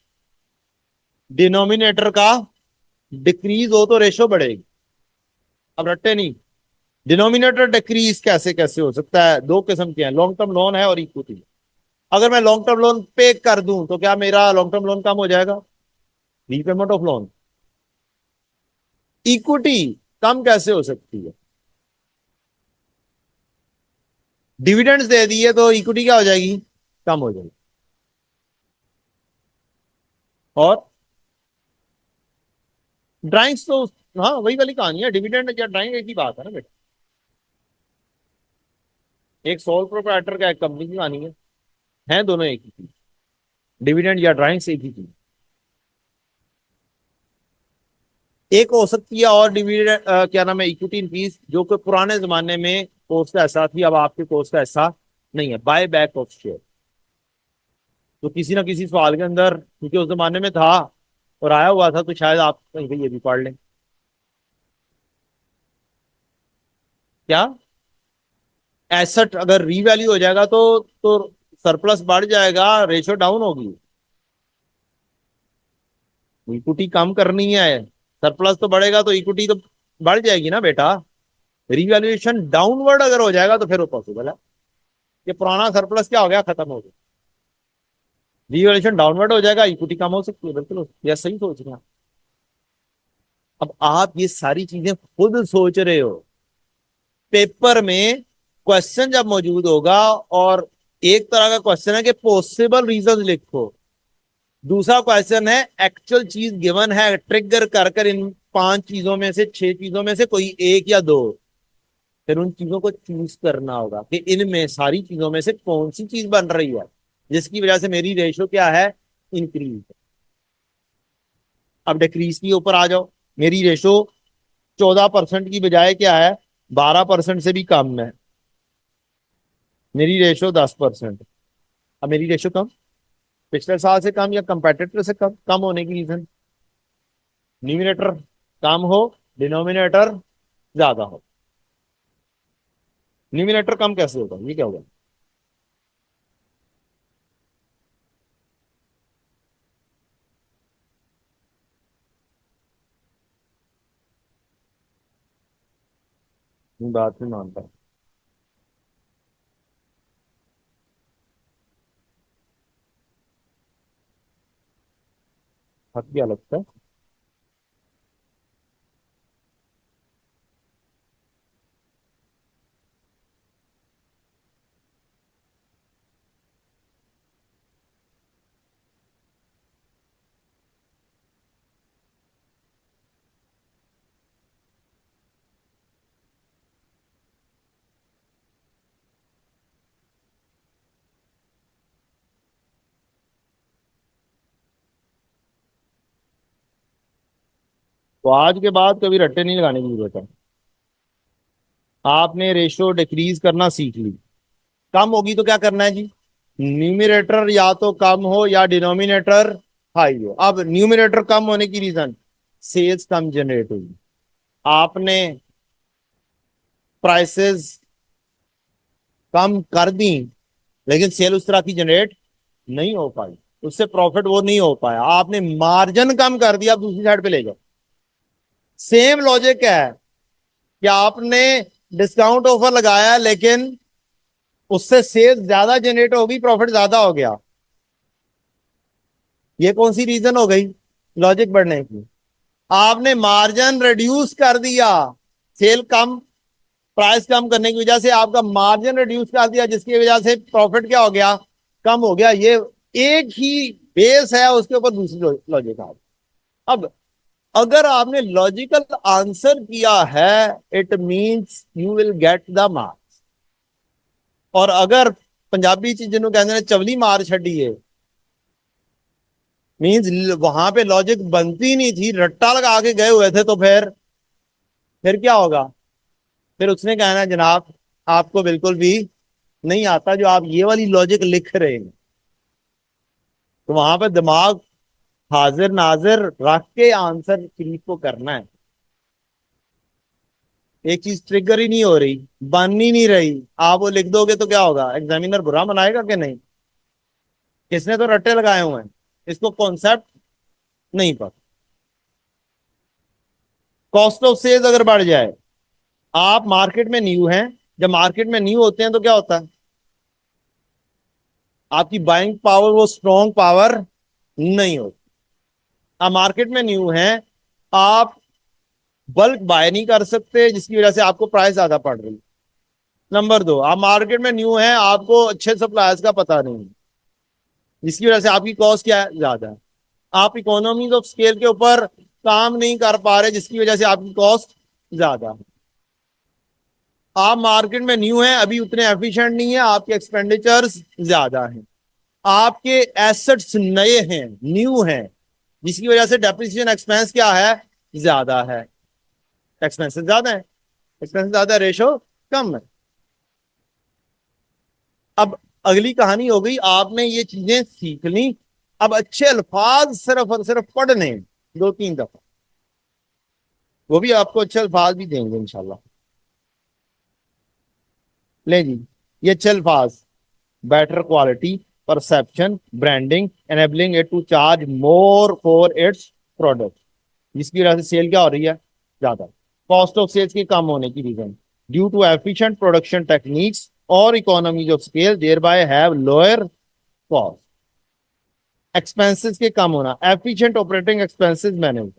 डिनोमिनेटर का डिक्रीज हो तो रेशियो बढ़ेगी। अब रट्टे नहीं, डिनोमिनेटर डिक्रीज कैसे कैसे हो सकता है, दो किस्म के हैं, लॉन्ग टर्म लोन है और इक्विटी। अगर मैं लॉन्ग टर्म लोन पे कर दूं तो क्या मेरा लॉन्ग टर्म लोन कम हो जाएगा? Repayment of loan. इक्विटी कम कैसे हो सकती है? डिविडेंड्स दे दिए तो इक्विटी क्या हो जाएगी? कम हो जाएगी। और ड्राइंग्स तो, हाँ वही वाली कहानी है, डिविडेंड या ड्राइंग एक ही बात है ना बेटा। एक सोल प्रोप्राइटर का, एक कंपनी की कहानी है दोनों एक ही चीज। डिविडेंड या ड्राइंग्स एक ही चीज। एक हो सकती है और डिविडेंड क्या नाम है, इक्विटी इंक्रीज, जो कि पुराने जमाने में कोर्स का ऐसा थी, अब आपके कोर्स का ऐसा नहीं है। बाय बैक ऑफ शेयर, तो किसी ना किसी सवाल के अंदर, क्योंकि उस जमाने में था और आया हुआ था, तो शायद आप कहीं पे ये भी पढ़ लें। क्या? एसेट अगर रीवैल्यू हो जाएगा तो सरप्लस बढ़ जाएगा, रेशियो डाउन होगी। इक्विटी कम करनी है, सरप्लस तो बढ़ेगा तो इक्विटी तो बढ़ जाएगी ना बेटा। रिवैल्यूएशन डाउनवर्ड अगर हो जाएगा तो फिर वो पॉसिबल है। ये पुराना सरप्लस क्या हो गया, खत्म हो गया। रिवैल्यूएशन डाउनवर्ड हो जाएगा, इक्विटी कम हो सकती है, बिल्कुल यह सही सोच रहे हैं। अब आप ये सारी चीजें खुद सोच रहे हो, पेपर में क्वेश्चन जब मौजूद होगा, और एक तरह का क्वेश्चन है कि पॉसिबल रीजन लिखो, दूसरा क्वेश्चन है एक्चुअल चीज गिवन है, ट्रिगर कर कर इन 5 चीजों में से, 6 चीजों में से कोई एक या दो, फिर उन चीजों को चूज करना होगा कि इनमें सारी चीजों में से कौन सी चीज बन रही है जिसकी वजह से मेरी रेशो क्या है, इंक्रीज। अब डिक्रीज के ऊपर आ जाओ। मेरी रेशो 14% की बजाय क्या है, 12% से भी कम है। मेरी रेशो 10%। अब मेरी रेशो कम, पिछले साल से कम या कंपेटिटर से कम। कम होने की रीजन, न्यूमिनेटर कम हो, डिनोमिनेटर ज्यादा हो। न्यूमिनेटर कम कैसे होगा, ये क्या होगा? बात नहीं मानता। हक क्या लगता है? तो आज के बाद कभी रट्टे नहीं लगाने की जरूरत है। आपने रेशियो डिक्रीज करना सीख ली। कम होगी तो क्या करना है जी? न्यूमिनेटर या तो कम हो या डिनोमिनेटर हाई हो। अब न्यूमिनेटर कम होने की रीजन, सेल्स कम जनरेट हुई, आपने प्राइसेस कम कर दी, लेकिन सेल उस तरह की जनरेट नहीं हो पाई, उससे प्रॉफिट वो नहीं हो पाया, आपने मार्जिन कम कर दिया। आप दूसरी साइड पे ले जाओ, सेम लॉजिक है कि आपने डिस्काउंट ऑफर लगाया लेकिन उससे सेल्स ज्यादा जनरेट होगी, प्रॉफिट ज्यादा हो गया। ये कौन सी रीजन हो गई लॉजिक बढ़ने की? आपने मार्जिन रिड्यूस कर दिया, सेल कम, प्राइस कम करने की वजह से आपका मार्जिन रिड्यूस कर दिया, जिसकी वजह से प्रॉफिट क्या हो गया, कम हो गया। ये एक ही बेस है, उसके ऊपर दूसरी लॉजिक आ। अब अगर आपने लॉजिकल आंसर किया है, it means you will get the marks. और अगर पंजाबी चीज जिन्होंने कहते हैं चवली मार छड़ी है, मींस वहां पे लॉजिक बनती नहीं थी, रट्टा लगा के गए हुए थे, तो फिर क्या होगा? फिर उसने कहना जनाब आपको बिल्कुल भी नहीं आता जो आप ये वाली लॉजिक लिख रहे हैं। तो वहां पे दिमाग हाजिर नाजिर रख के आंसर क्रिएट को करना है। एक चीज ट्रिगर ही नहीं हो रही, बन ही नहीं रही, आप वो लिख दोगे तो क्या होगा? एग्जामिनर बुरा मनाएगा कि नहीं? किसने तो रट्टे लगाए हुए हैं, इसको कॉन्सेप्ट नहीं पता। कॉस्ट ऑफ सेल्स अगर बढ़ जाए, आप मार्केट में न्यू हैं, जब मार्केट में न्यू होते हैं तो क्या होता है? आपकी बाइंग पावर वो स्ट्रॉन्ग पावर नहीं होती। आप मार्केट में न्यू हैं, आप बल्क बाय नहीं कर सकते जिसकी वजह से आपको प्राइस ज्यादा पड़ रही है। नंबर दो, आप मार्केट में न्यू हैं, आपको अच्छे सप्लायर्स का पता नहीं है जिसकी वजह से आपकी कॉस्ट क्या है, ज्यादा है। आप इकोनॉमीज ऑफ स्केल के ऊपर काम नहीं कर पा रहे जिसकी वजह से आपकी कॉस्ट ज्यादा है। आप मार्केट में न्यू हैं, अभी उतने एफिशिएंट नहीं है, आपके एक्सपेंडिचर्स ज्यादा हैं। आपके एसेट्स नए हैं, न्यू हैं, जिसकी वजह से डेप्रिसिएशन एक्सपेंस क्या है, ज्यादा है। एक्सपेंसेस ज्यादा है, एक्सपेंसेस ज्यादा है, रेशो कम है। अब अगली कहानी हो गई, आपने ये चीजें सीख ली, अब अच्छे अल्फाज सिर्फ और सिर्फ पढ़ने 2-3 दफा, वो भी आपको अच्छे अल्फाज भी देंगे इंशाल्लाह। ले जी, ये अच्छे अल्फाज, better quality, perception, branding, enabling it to charge more for its product, जिसकी वजह से सेल क्या हो रही है, ज्यादा। कॉस्ट ऑफ सेल्स के कम होने की reason, due to efficient production techniques और economies of scale, thereby have lower cost. Expenses के कम होना, efficient operating expenses manage,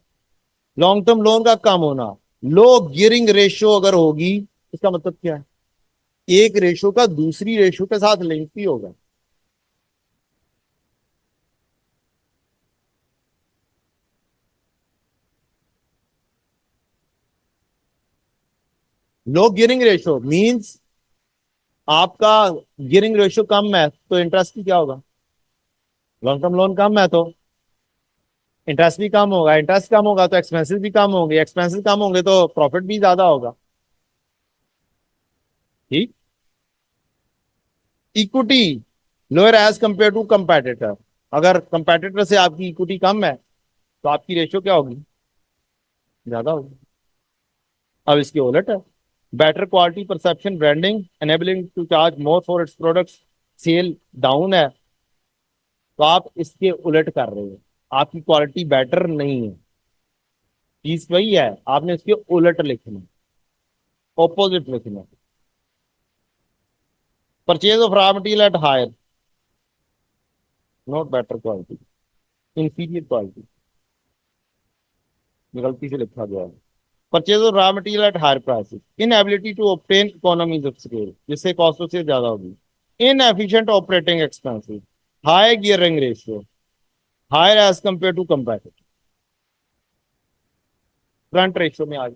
long term loan का कम होना, लो गियरिंग रेशियो अगर होगी, इसका मतलब क्या है, एक रेशो का दूसरी रेशो के साथ लिंक ही होगा। लो गियरिंग रेशो मींस आपका गियरिंग रेशो कम है तो इंटरेस्ट भी क्या होगा, लॉन्ग टर्म लोन कम है तो इंटरेस्ट भी कम होगा, इंटरेस्ट कम होगा तो एक्सपेंसेस भी कम होंगे, एक्सपेंसेस कम होंगे तो प्रॉफिट भी ज्यादा होगा। ठीक। Equity lower as compare to competitor, अगर कंपेटिटर से आपकी इक्विटी कम है तो आपकी रेशियो क्या होगी, ज्यादा होगी। अब इसके उलट है, better quality, perception, branding, enabling to charge more for its products, sale down है तो आप इसके उलट कर रहे हो, आपकी क्वालिटी बेटर नहीं है। चीज वही है, आपने इसके उलट लिखना, ऑपोजिट लिखना। Purchase of raw material at higher, not better quality, inferior quality, गलती से लिखा गया है। Purchase of raw material at higher prices, inability to obtain economies of scale, जिससे कॉस्ट से ज्यादा होगी। Inefficient operating expenses, high gearing ratio, higher as compare to competitor. Current ratio में आ गई,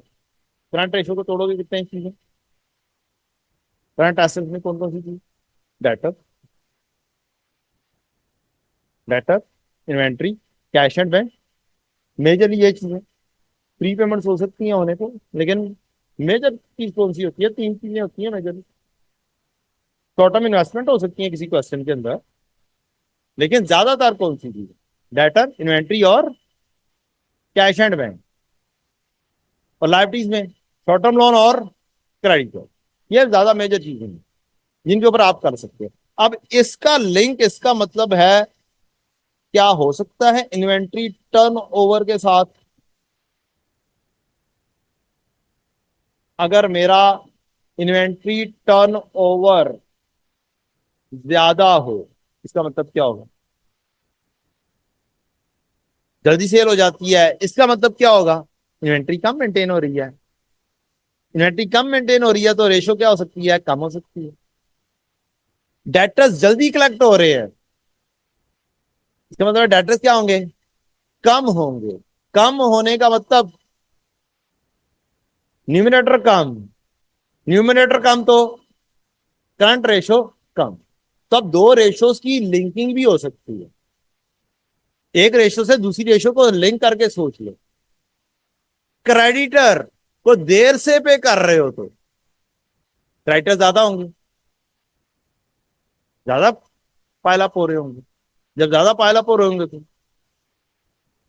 करंट रेशियो को तोड़ोगे कितने चीजें, करंट एसेट्स में कौन कौन सी चीज, debtor, debtor, inventory, cash and bank, majorly ये चीजें। प्री पेमेंट्स हो सकती हैं होने को, लेकिन मेजर चीज कौन सी होती है, 3 चीजें होती है मेजर। शॉर्ट टर्म इन्वेस्टमेंट हो सकती है किसी क्वेश्चन के अंदर, लेकिन ज्यादातर कौन सी चीज, डेटर, इन्वेंट्री और कैश एंड बैंक। और लाइबिलिटीज में शॉर्ट टर्म लोन और क्रेडिट कार्ड, ये ज्यादा मेजर चीजें हैं जिनके ऊपर आप कर सकते हो। अब इसका लिंक, इसका मतलब है क्या हो सकता है, इन्वेंट्री टर्न ओवर के साथ। अगर मेरा इन्वेंट्री टर्न ओवर ज्यादा हो, इसका मतलब क्या होगा, जल्दी सेल हो जाती है, इसका मतलब क्या होगा, इन्वेंट्री कम मेंटेन हो रही है। इन्वेंट्री कम मेंटेन हो रही है तो रेशो क्या हो सकती है, कम हो सकती है। डेटर्स जल्दी कलेक्ट हो रहे हैं, इसका मतलब डेटर्स क्या होंगे, कम होंगे। कम होने का मतलब न्यूमिनेटर कम, न्यूमिनेटर कम तो करंट रेशो कम। तो अब दो रेशोस की लिंकिंग भी हो सकती है, एक रेशो से दूसरी रेशो को लिंक करके सोच लो। क्रेडिटर को देर से पे कर रहे हो तो क्रेडिटर ज्यादा होंगे, ज्यादा पाइल अप हो रहे होंगे। जब ज्यादा पाइल अप हो रहे होंगे तो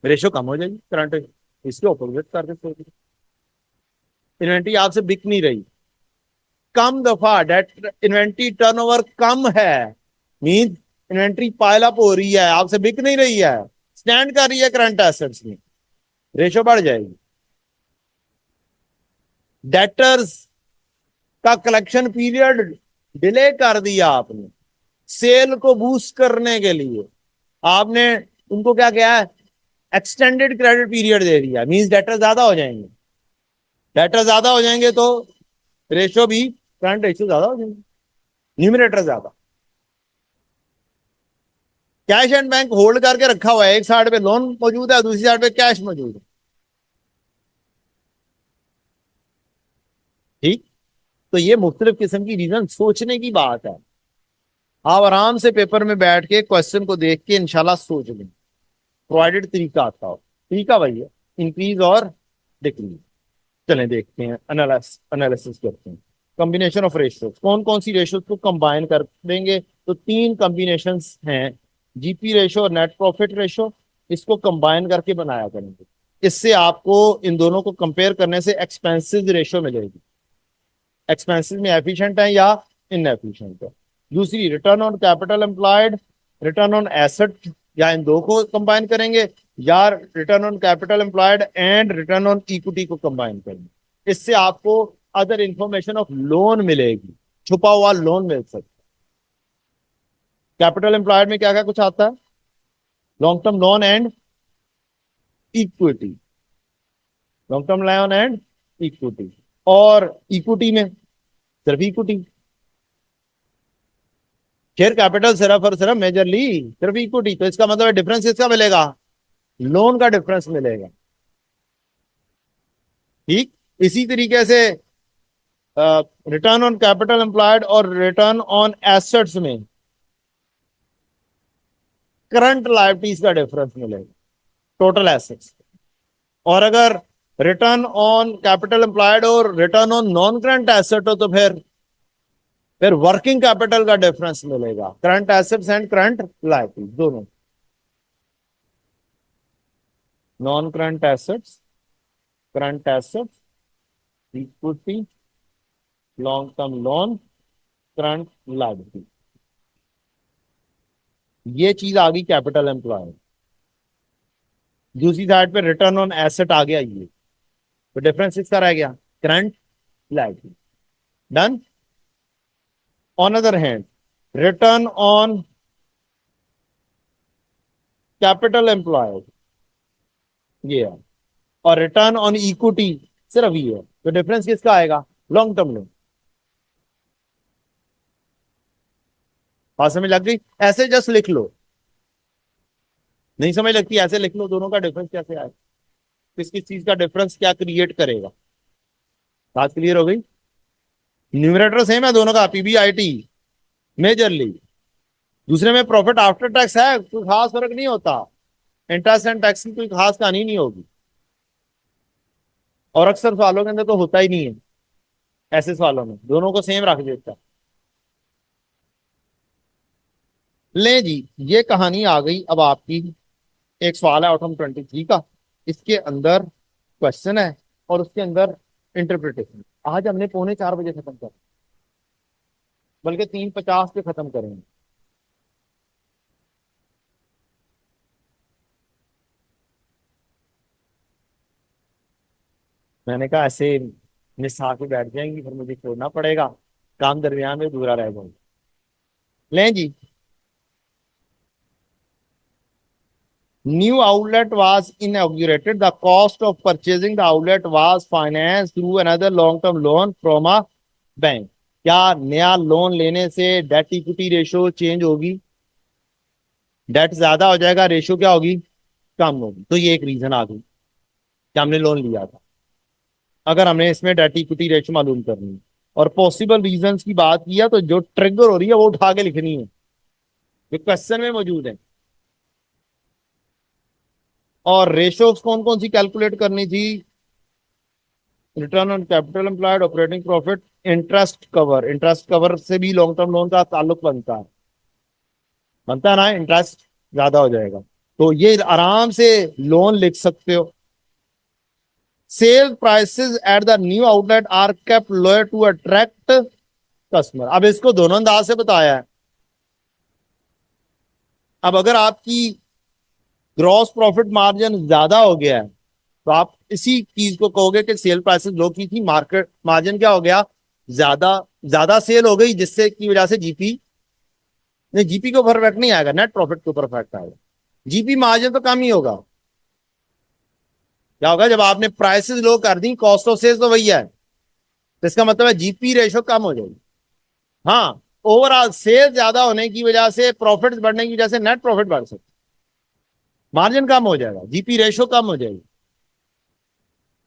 रेशो कम हो जाएगी करंट रेशो, इसके ऑपोजिट करके सोच लो। इन्वेंट्री आपसे बिक नहीं रही, कम दफा डेट इन्वेंट्री टर्नओवर कम है, मीन इन्वेंट्री पाइल अप हो रही है, आपसे बिक नहीं रही है, स्टैंड कर रही है करंट एसेट्स में, रेशो बढ़ जाएगी। डेटर्स का कलेक्शन पीरियड डिले कर दिया आपने, सेल को बूस्ट करने के लिए आपने उनको क्या किया है, एक्सटेंडेड क्रेडिट पीरियड दे दिया, मींस डेटर ज्यादा हो जाएंगे। डेटर ज्यादा हो जाएंगे तो रेशो भी, करंट रेशो ज्यादा हो जाएंगे, न्यूमिनेटर ज्यादा। कैश एंड बैंक होल्ड करके रखा हुआ है, एक साइड पे लोन मौजूद है, दूसरी साइड पे कैश मौजूद है, ठीक। तो ये मुख्तलिफ किस्म की रीजन, सोचने की बात है। आप आराम से पेपर में बैठ के क्वेश्चन को देख के इंशाल्लाह सोच लें, प्रोवाइडेड तरीका आता हो। तरीका वही है, इंक्रीज और डिक्रीज। चलें देखते हैं, एनालिसिस करते हैं। कॉम्बिनेशन ऑफ रेशियोज, कौन कौन सी रेशियोज को कंबाइन कर देंगे, तो तीन कॉम्बिनेशन हैं, जीपी रेशो और नेट प्रॉफिट रेशो। इसको कंबाइन करके बनाया करेंगे। इससे आपको इन दोनों को कंपेयर करने से एक्सपेंसिव रेशो मिलेगी, एक्सपेंसिव में एफिशिएंट है या इनएफिशिएंट है। दूसरी return on capital employed, return on asset, या इन दो को कंबाइन करेंगे, या return on capital employed and return on equity को कंबाइन करेंगे। इससे आपको अदर इंफॉर्मेशन ऑफ लोन मिलेगी, छुपा हुआ लोन मिल सकता है। कैपिटल एम्प्लॉयड में क्या क्या कुछ आता है, long term loan and equity, long term loan and equity. और इक्विटी में सिर्फ इक्विटी, शेयर कैपिटल सिर्फ और सिर्फ मेजरली सिर्फ इक्विटी। तो इसका मतलब डिफरेंस किसका मिलेगा, लोन का डिफरेंस मिलेगा, ठीक। इसी तरीके से रिटर्न ऑन कैपिटल एम्प्लॉयड और रिटर्न ऑन एसेट्स में करंट लायबिलिटीज का डिफरेंस मिलेगा, टोटल एसेट्स। और अगर रिटर्न ऑन कैपिटल एम्प्लॉयड और return on non current asset हो तो फिर वर्किंग कैपिटल का डिफरेंस मिलेगा, current assets and current liabilities दोनों। Non current assets, equity, long term loan, current liability, ये चीज आ गई कैपिटल एम्प्लॉय। दूसरी साइड पे रिटर्न ऑन एसेट आ गया ये, तो डिफरेंस इसका रह गया current liability, done. On other hand return on capital employed ये है, और रिटर्न ऑन इक्विटी सिर्फ ये है, तो डिफरेंस किसका आएगा, लॉन्ग टर्म लोन। बात समझ लग गई, ऐसे जस्ट लिख लो, नहीं समझ लगती ऐसे लिख लो, दोनों का डिफरेंस कैसे आएगा, किस किस चीज का डिफरेंस क्या क्रिएट करेगा। बात क्लियर हो गई, न्यूमरेटर सेम है दोनों का, पीबीआईटी मेजरली, दूसरे में प्रॉफिट आफ्टर टैक्स है, कोई खास फर्क नहीं होता, इंटरेस्ट एंड टैक्स की कोई खास कहानी नहीं होगी, और अक्सर सवालों के अंदर तो होता ही नहीं है, ऐसे सवालों में दोनों को सेम रख देता है। ले जी, ये कहानी आ गई अब आपकी। एक सवाल है ऑटम 23 का, इसके अंदर क्वेश्चन है और उसके अंदर इंटरप्रिटेशन। आज हमने 3:45 खत्म कर, बल्कि 3:50 पे खत्म करेंगे। मैंने कहा ऐसे मिस आके बैठ जाएंगी, फिर मुझे छोड़ना पड़ेगा, काम दरमियान में पूरा रह जाएगा। लें जी, new outlet was inaugurated, the cost of purchasing the outlet was financed through another long term loan from a bank। क्या नया लोन लेने से डेट इक्विटी रेशियो चेंज होगी, डेट ज्यादा हो जाएगा, रेशियो क्या होगी, कम होगी। तो ये एक रीजन आ गई कि हमने लोन लिया था, अगर हमने इसमें डेट इक्विटी रेशियो मालूम करनी है और पॉसिबल रीजंस की बात की है, तो जो ट्रिगर हो रही है वो उठा के लिखनी है, जो क्वेश्चन में मौजूद है। और रेशियोज कौन कौन सी कैलकुलेट करनी थी, return on capital employed, operating profit, interest cover. Interest cover से भी लॉन्ग टर्म लोन का ताल्लुक बनता है ना, इंटरेस्ट ज्यादा हो जाएगा, तो ये आराम से लोन लिख सकते हो। Sale prices at the new outlet are kept lower to attract customer. अब इसको दोनों अंदाज से बताया है। अब अगर आपकी ग्रॉस प्रॉफिट मार्जिन ज्यादा हो गया है, तो आप इसी चीज को कहोगे कि सेल प्राइसेस लो की थी, मार्केट मार्जिन क्या हो गया, ज्यादा ज्यादा सेल हो गई, जिससे की वजह से जीपी नहीं, जीपी के ऊपर इफेक्ट नहीं आएगा, नेट प्रॉफिट के ऊपर इफेक्ट आएगा। जीपी मार्जिन तो कम ही होगा। क्या होगा, जब आपने प्राइसेस लो कर दी, कॉस्ट ऑफ सेल्स तो वही है, तो इसका मतलब है जीपी रेशो कम हो जाएगी। हाँ, ओवरऑल सेल्स ज्यादा होने की वजह से, प्रॉफिट बढ़ने की वजह से नेट प्रॉफिट बढ़ सकता है, मार्जिन कम हो जाएगा, जीपी रेशो कम हो जाएगी।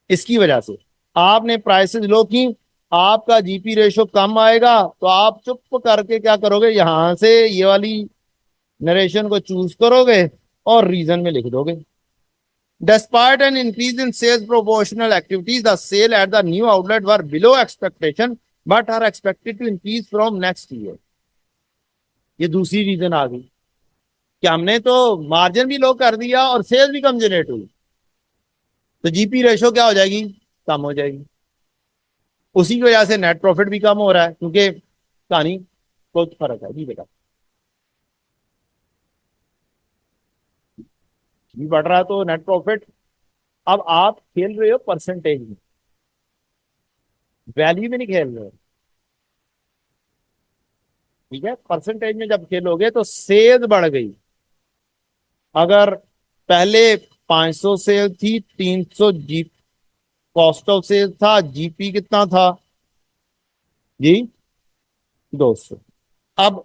इसकी वजह से आपने प्राइसेस लो की, आपका जीपी रेशो कम आएगा, तो आप चुप करके क्या करोगे, यहां से ये वाली नरेशन को चूज करोगे और रीजन में लिख दोगे। Despite an increase in sales promotional activities, the sale at the new outlet were below expectation, but are expected to increase from next year. ये दूसरी रीजन आ गई कि हमने तो मार्जिन भी लो कर दिया और सेल भी कम जनरेट हुई, तो जीपी रेशो क्या हो जाएगी, कम हो जाएगी। उसी की वजह से नेट प्रॉफिट भी कम हो रहा है, क्योंकि कहानी बहुत फर्क है जी बेटा। भी बढ़ रहा है तो नेट प्रॉफिट। अब आप खेल रहे हो परसेंटेज में, वैल्यू में नहीं खेल रहे हो, ठीक है। परसेंटेज में जब खेलोगे तो सेल बढ़ गई। अगर पहले 500 सेल थी, 300 जी कॉस्ट ऑफ सेल था, जीपी कितना था जी, 200। अब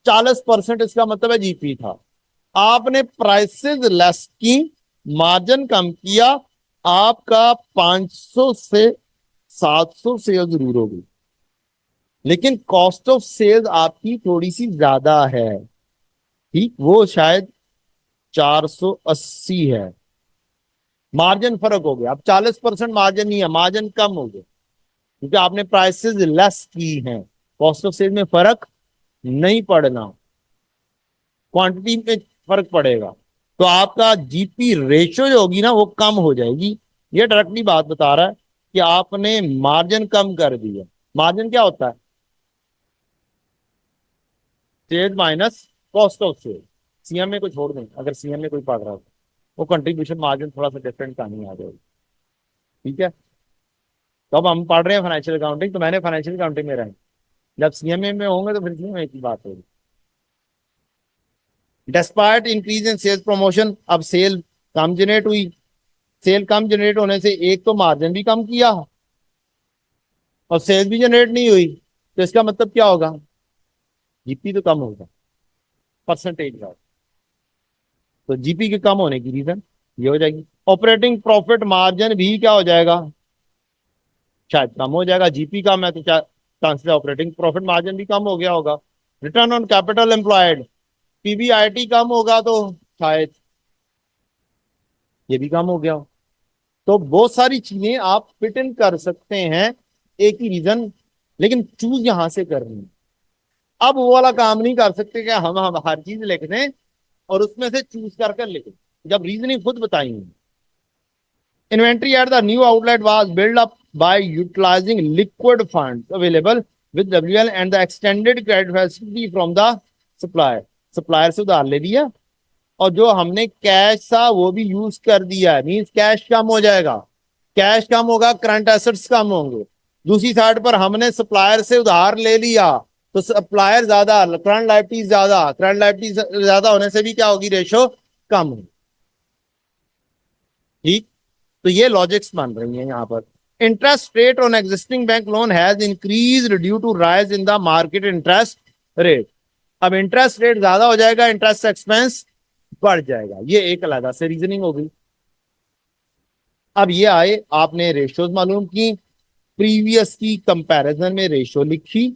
40% इसका मतलब है जीपी था, आपने प्राइसेस लेस की, मार्जिन कम किया, आपका 500 से 700 सेल जरूर होगी, लेकिन कॉस्ट ऑफ सेल्स आपकी थोड़ी सी ज्यादा है, ठीक, वो शायद 480 है। मार्जिन फर्क हो गया, अब 40% मार्जिन नहीं है, मार्जिन कम हो गया, क्योंकि आपने प्राइसेस लेस की हैं। कॉस्ट ऑफ सेल में फर्क नहीं पड़ना, क्वांटिटी में फर्क पड़ेगा, तो आपका जीपी रेशो जो होगी ना वो कम हो जाएगी। ये डायरेक्टली बात बता रहा है कि आपने मार्जिन कम कर दिया। मार्जिन क्या होता है, sale minus cost of sale. CM में को छोड़ दें, अगर सीएम में कोई पढ़ रहा हो वो कंट्रीब्यूशन मार्जिन थोड़ा सा डिफरेंट कहानी आ जाएगी, ठीक है। तो अब हम पढ़ रहे हैं फाइनेंशियल अकाउंटिंग, तो मैंने फाइनेंशियल अकाउंटिंग में रहे, जब सीएमए में होंगे तो फिर सीएमए की बात होगी। Despite increase in sales promotion, अब सेल कम जनरेट हुई, सेल कम जनरेट होने से एक तो मार्जिन भी कम किया और सेल भी जनरेट नहीं हुई, तो इसका मतलब क्या होगा, जीपी तो कम होगा परसेंटेज का। तो जीपी के कम होने की रीजन ये हो जाएगी। ऑपरेटिंग प्रॉफिट मार्जिन भी क्या हो जाएगा, शायद कम हो जाएगा, जीपी कम है तो क्या चांसेस ऑपरेटिंग प्रॉफिट मार्जिन भी कम हो गया होगा। Return on capital employed, PBIT कम होगा तो शायद ये भी कम हो गया। तो बहुत सारी चीजें आप फिट इन कर सकते हैं, एक ही रीजन, लेकिन चूज यहां से करनी है। अब वो वाला काम नहीं कर सकते कि हम हर चीज लिख दें और उसमें से चूज कर कर लिखें, जब रीजनिंग खुद बताएंगे। Inventory at the new outlet was build up by utilising liquid funds available with WL and the extended credit facility from the supplier. Supplier से उधार ले लिया और जो हमने कैश था वो भी यूज कर दिया है, मींस कैश कम हो जाएगा, कैश कम होगा, करंट एसेट्स कम होंगे। दूसरी साइड पर हमने सप्लायर से उधार ले लिया, तो सप्लायर ज्यादा, करंट लायबिलिटीज ज्यादा, करंट लायबिलिटीज ज्यादा होने से भी क्या होगी, रेशो कम होगी, ठीक। तो ये लॉजिक्स बन रही है यहाँ पर। Interest rate on existing bank loan has increase due to rise in the market interest rate. अब इंटरेस्ट रेट ज्यादा हो जाएगा, इंटरेस्ट एक्सपेंस बढ़ जाएगा, ये एक अलग से रीजनिंग होगी। अब ये आए, आपने रेशियोज मालूम की, प्रीवियस की कंपैरिजन में रेशियो लिखी।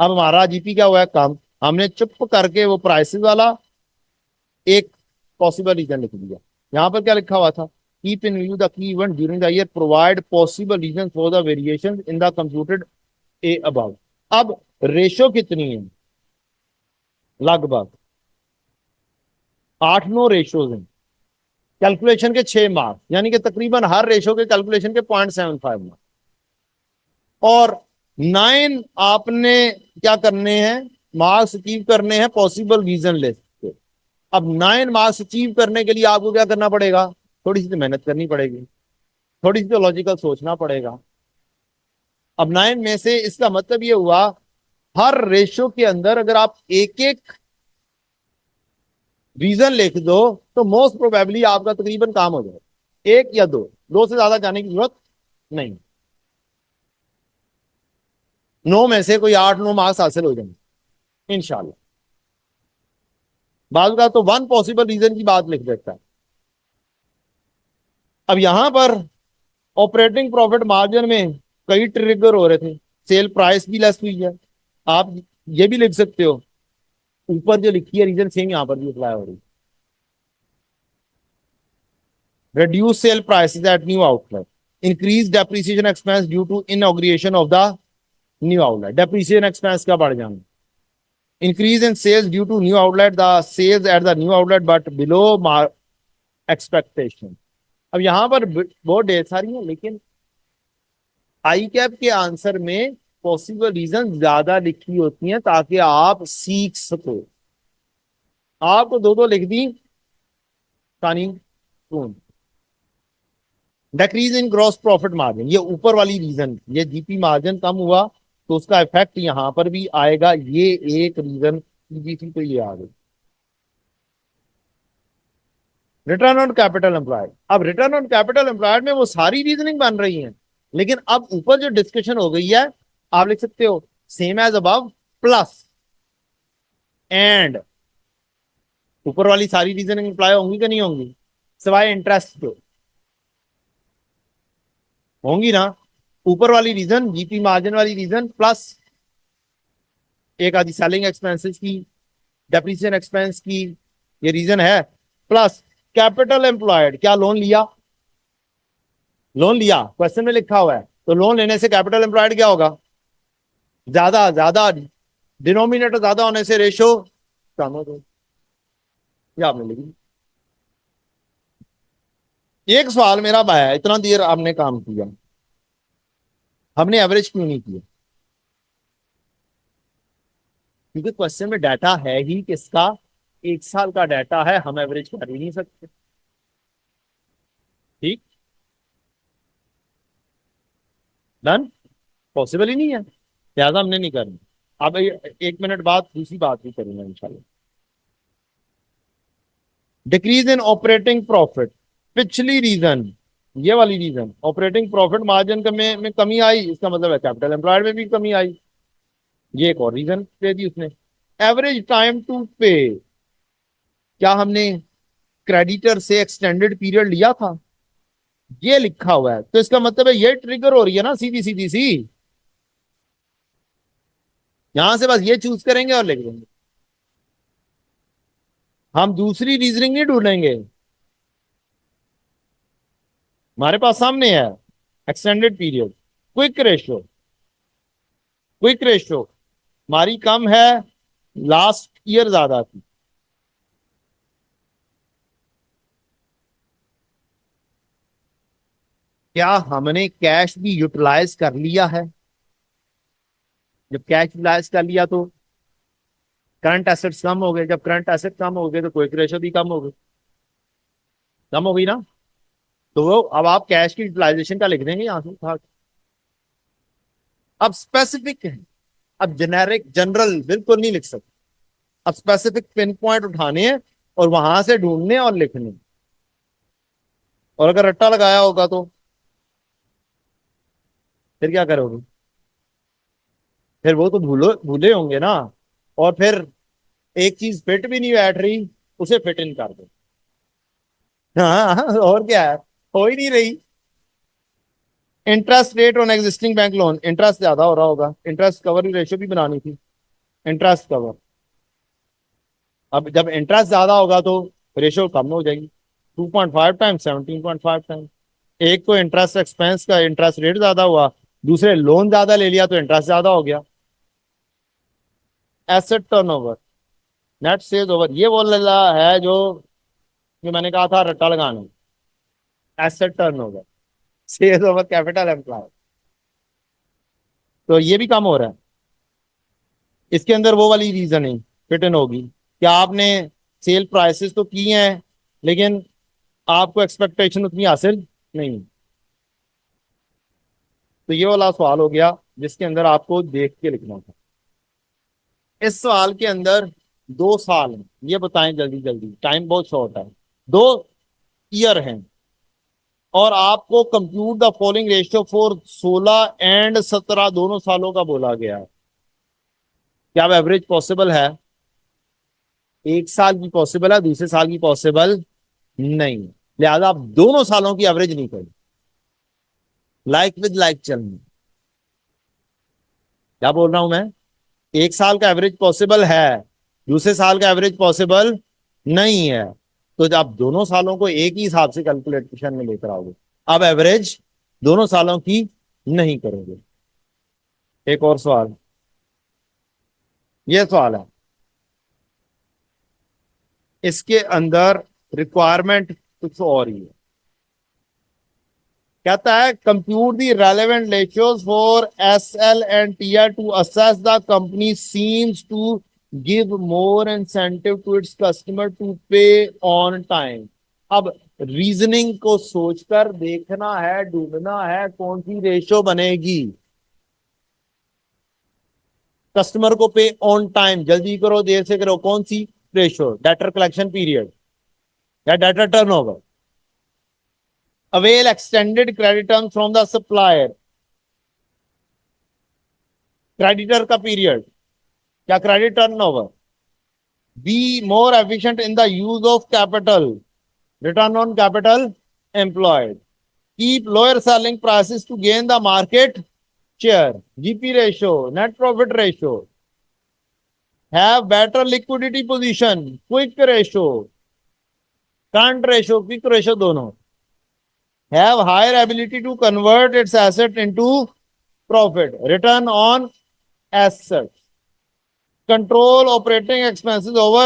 अब हमारा जीपी क्या हुआ है, कम, हमने चुप करके वो प्राइसेस वाला एक पॉसिबल रीजन लिख दिया। यहां पर क्या लिखा हुआ था, keep in view the key event during the year, provide possible reason for the variation in the computed a about. अब रेशो कितनी है, लगभग 8-9 रेशोज हैं, कैलकुलेशन के 6 मार्क्स, यानी कि तकरीबन हर रेशो के कैलकुलेशन के 0.75 मार्क्स, और 9 आपने क्या करने हैं, मार्क्स अचीव करने हैं पॉसिबल रीजन लिस्ट के। अब 9 मार्क्स अचीव करने के लिए आपको क्या करना पड़ेगा, थोड़ी सी तो मेहनत करनी पड़ेगी, थोड़ी सी तो लॉजिकल सोचना पड़ेगा। अब 9 में से इसका मतलब ये हुआ हर रेशो के अंदर अगर आप एक एक रीजन लिख दो तो मोस्ट प्रोबेबली आपका तकरीबन काम हो जाए, एक या दो, दो से ज्यादा जाने की जरूरत नहीं। 9 में से कोई 8-9 मार्क्स हासिल हो जाएंगे इंशाल्लाह। बाद का तो वन पॉसिबल रीजन की बात लिख देता है। अब यहां पर ऑपरेटिंग प्रॉफिट मार्जिन में कई ट्रिगर हो रहे थे, सेल प्राइस भी लेस हुई है। आप ये भी लिख सकते हो, ऊपर जो लिखी है रीजन सेम यहां पर भी अप्लाई हो रही है। reduce sale prices at new outlet, increase depreciation expense due to inauguration of the new outlet, depreciation expense का बढ़ जाना, increase in sales due to new outlet, the sales at the new outlet but below expectation। अब यहां पर बहुत ढेर सारी है, लेकिन आई कैप के आंसर में पॉसिबल रीजन ज्यादा लिखी होती हैं ताकि आप सीख सको। आपको दो दो लिख दी कानी, decrease in gross profit margin, ये ऊपर वाली रीजन, ये जीपी मार्जिन कम हुआ तो उसका इफेक्ट यहां पर भी आएगा, ये एक रीजन पीजीसी तो ये आ गई। रिटर्न ऑन कैपिटल एम्प्लॉयड, अब रिटर्न ऑन कैपिटल एम्प्लॉयड में वो सारी रीजनिंग बन रही है, लेकिन अब ऊपर जो डिस्कशन हो गई है आप लिख सकते हो same as above plus and, ऊपर वाली सारी रीजनिंग अप्लाई होंगी कि नहीं होंगी, सिवाय इंटरेस्ट के होंगी ना। ऊपर वाली रीजन जीपी मार्जिन वाली रीजन प्लस एक आधी सेलिंग एक्सपेंसेस की, डेप्रिसिएशन एक्सपेंस की, ये रीजन है, प्लस कैपिटल एम्प्लॉयड, क्या लोन लिया, लोन लिया क्वेश्चन में लिखा हुआ है, तो लोन लेने से कैपिटल एम्प्लॉयड क्या होगा, ज्यादा ज्यादा, डिनोमिनेटर ज्यादा होने से रेशो कम हो जाएगी। ये आपने लिखी। एक सवाल मेरा भाई है, इतना देर आपने काम किया, हमने एवरेज क्यों नहीं किया, क्योंकि क्वेश्चन में डाटा है ही किसका, 1 साल का डाटा है, हम एवरेज कर ही नहीं सकते। ठीक, डन, पॉसिबल ही नहीं है, लिहाजा हमने नहीं करना। अब 1 मिनट बाद दूसरी बात भी करूंगा इंशाल्लाह। डिक्रीज इन ऑपरेटिंग प्रॉफिट, पिछली रीजन, ये वाली रीजन ऑपरेटिंग प्रॉफिट मार्जिन में कमी आई, इसका मतलब है कैपिटल एम्प्लॉयड में भी कमी आई, ये एक और रीजन दे दी उसने। एवरेज टाइम टू पे, क्या हमने क्रेडिटर से एक्सटेंडेड पीरियड लिया था, ये लिखा हुआ है, तो इसका मतलब है ये ट्रिगर हो रही है ना सीधी सीधी सी, यहां से बस ये चूज करेंगे और लिख देंगे, हम दूसरी रीजनिंग नहीं ढूंढेंगे, हमारे पास सामने है extended period, quick ratio, quick ratio हमारी कम है, लास्ट ईयर ज्यादा थी। क्या हमने कैश भी यूटिलाइज कर लिया है, जब कैश यूटिलाइज कर लिया तो करंट एसेट्स कम हो गए, जब करंट एसेट कम हो गए तो क्विक रेशियो भी कम हो गई, कम हो गई ना, तो वो अब आप कैश की यूटिलाइजेशन का लिख देंगे यहां से उठा के। अब स्पेसिफिक है, अब जेनेरिक जनरल बिल्कुल नहीं लिख सकते, अब स्पेसिफिक पिन पॉइंट उठाने हैं और वहां से ढूंढने और लिखने, और अगर रट्टा लगाया होगा तो फिर क्या करोगे, फिर वो तो भूले होंगे ना, और फिर एक चीज फिट भी नहीं बैठ रही, उसे फिट इन कर दो। हाँ हाँ, और क्या है, हो ही नहीं रही। Interest rate on existing bank loan, interest ज्यादा हो रहा होगा, इंटरेस्ट कवर रेशियो भी बनानी थी, इंटरेस्ट कवर, अब जब इंटरेस्ट ज्यादा होगा तो रेशियो कम हो जाएगी, 2.5 टाइम्स 17.5 टाइम्स। एक तो इंटरेस्ट एक्सपेंस का इंटरेस्ट रेट ज्यादा हुआ, दूसरे लोन ज्यादा ले लिया तो इंटरेस्ट ज्यादा हो गया। Asset turnover, net sales over, ये वो रहा है जो मैंने कहा था रट्टा लगाना, asset turnover, sales over capital employ, तो ये भी कम हो रहा है। इसके अंदर वो वाली रीजन है फिट इन होगी, क्या आपने सेल प्राइसेस तो की हैं लेकिन आपको एक्सपेक्टेशन उतनी हासिल नहीं, तो ये वाला सवाल हो गया जिसके अंदर आपको देख के लिखना था। इस सवाल के अंदर 2 साल हैं, ये बताएं जल्दी जल्दी, टाइम बहुत शॉर्ट है। 2 ईयर हैं और आपको compute the following ratio for 16 and 17 दोनों सालों का बोला गया है। क्या अब एवरेज पॉसिबल है? एक साल की पॉसिबल है, दूसरे साल की पॉसिबल नहीं, लिहाजा आप दोनों सालों की एवरेज नहीं करें। लाइक विद लाइक चलना। क्या बोल रहा हूं मैं? एक साल का एवरेज पॉसिबल है, दूसरे साल का एवरेज पॉसिबल नहीं है, तो जब आप दोनों सालों को एक ही हिसाब से कैलकुलेशन में लेकर आओगे, अब एवरेज दोनों सालों की नहीं करोगे। एक और सवाल, ये सवाल है, इसके अंदर रिक्वायरमेंट कुछ और ही है। कहता है compute the relevant ratios for SL and TR to assess the company seems to give more incentive to its customer to pay on time. अब रीजनिंग को सोचकर देखना है, ढूंढना है कौन सी रेशियो बनेगी। कस्टमर को पे ऑन टाइम, जल्दी करो देर से करो, कौन सी रेशियो? डेटर कलेक्शन पीरियड या debtor turnover? Avail extended credit term from the supplier, creditor का पीरियड या credit turnover? Be more efficient in the use of capital, return on capital employed? Keep lower selling prices to gain the market share, GP ratio, net profit ratio? Have better liquidity position, quick ratio, current ratio, quick ratio दोनों? Have higher ability to convert its asset into profit, return on asset? control operating expenses over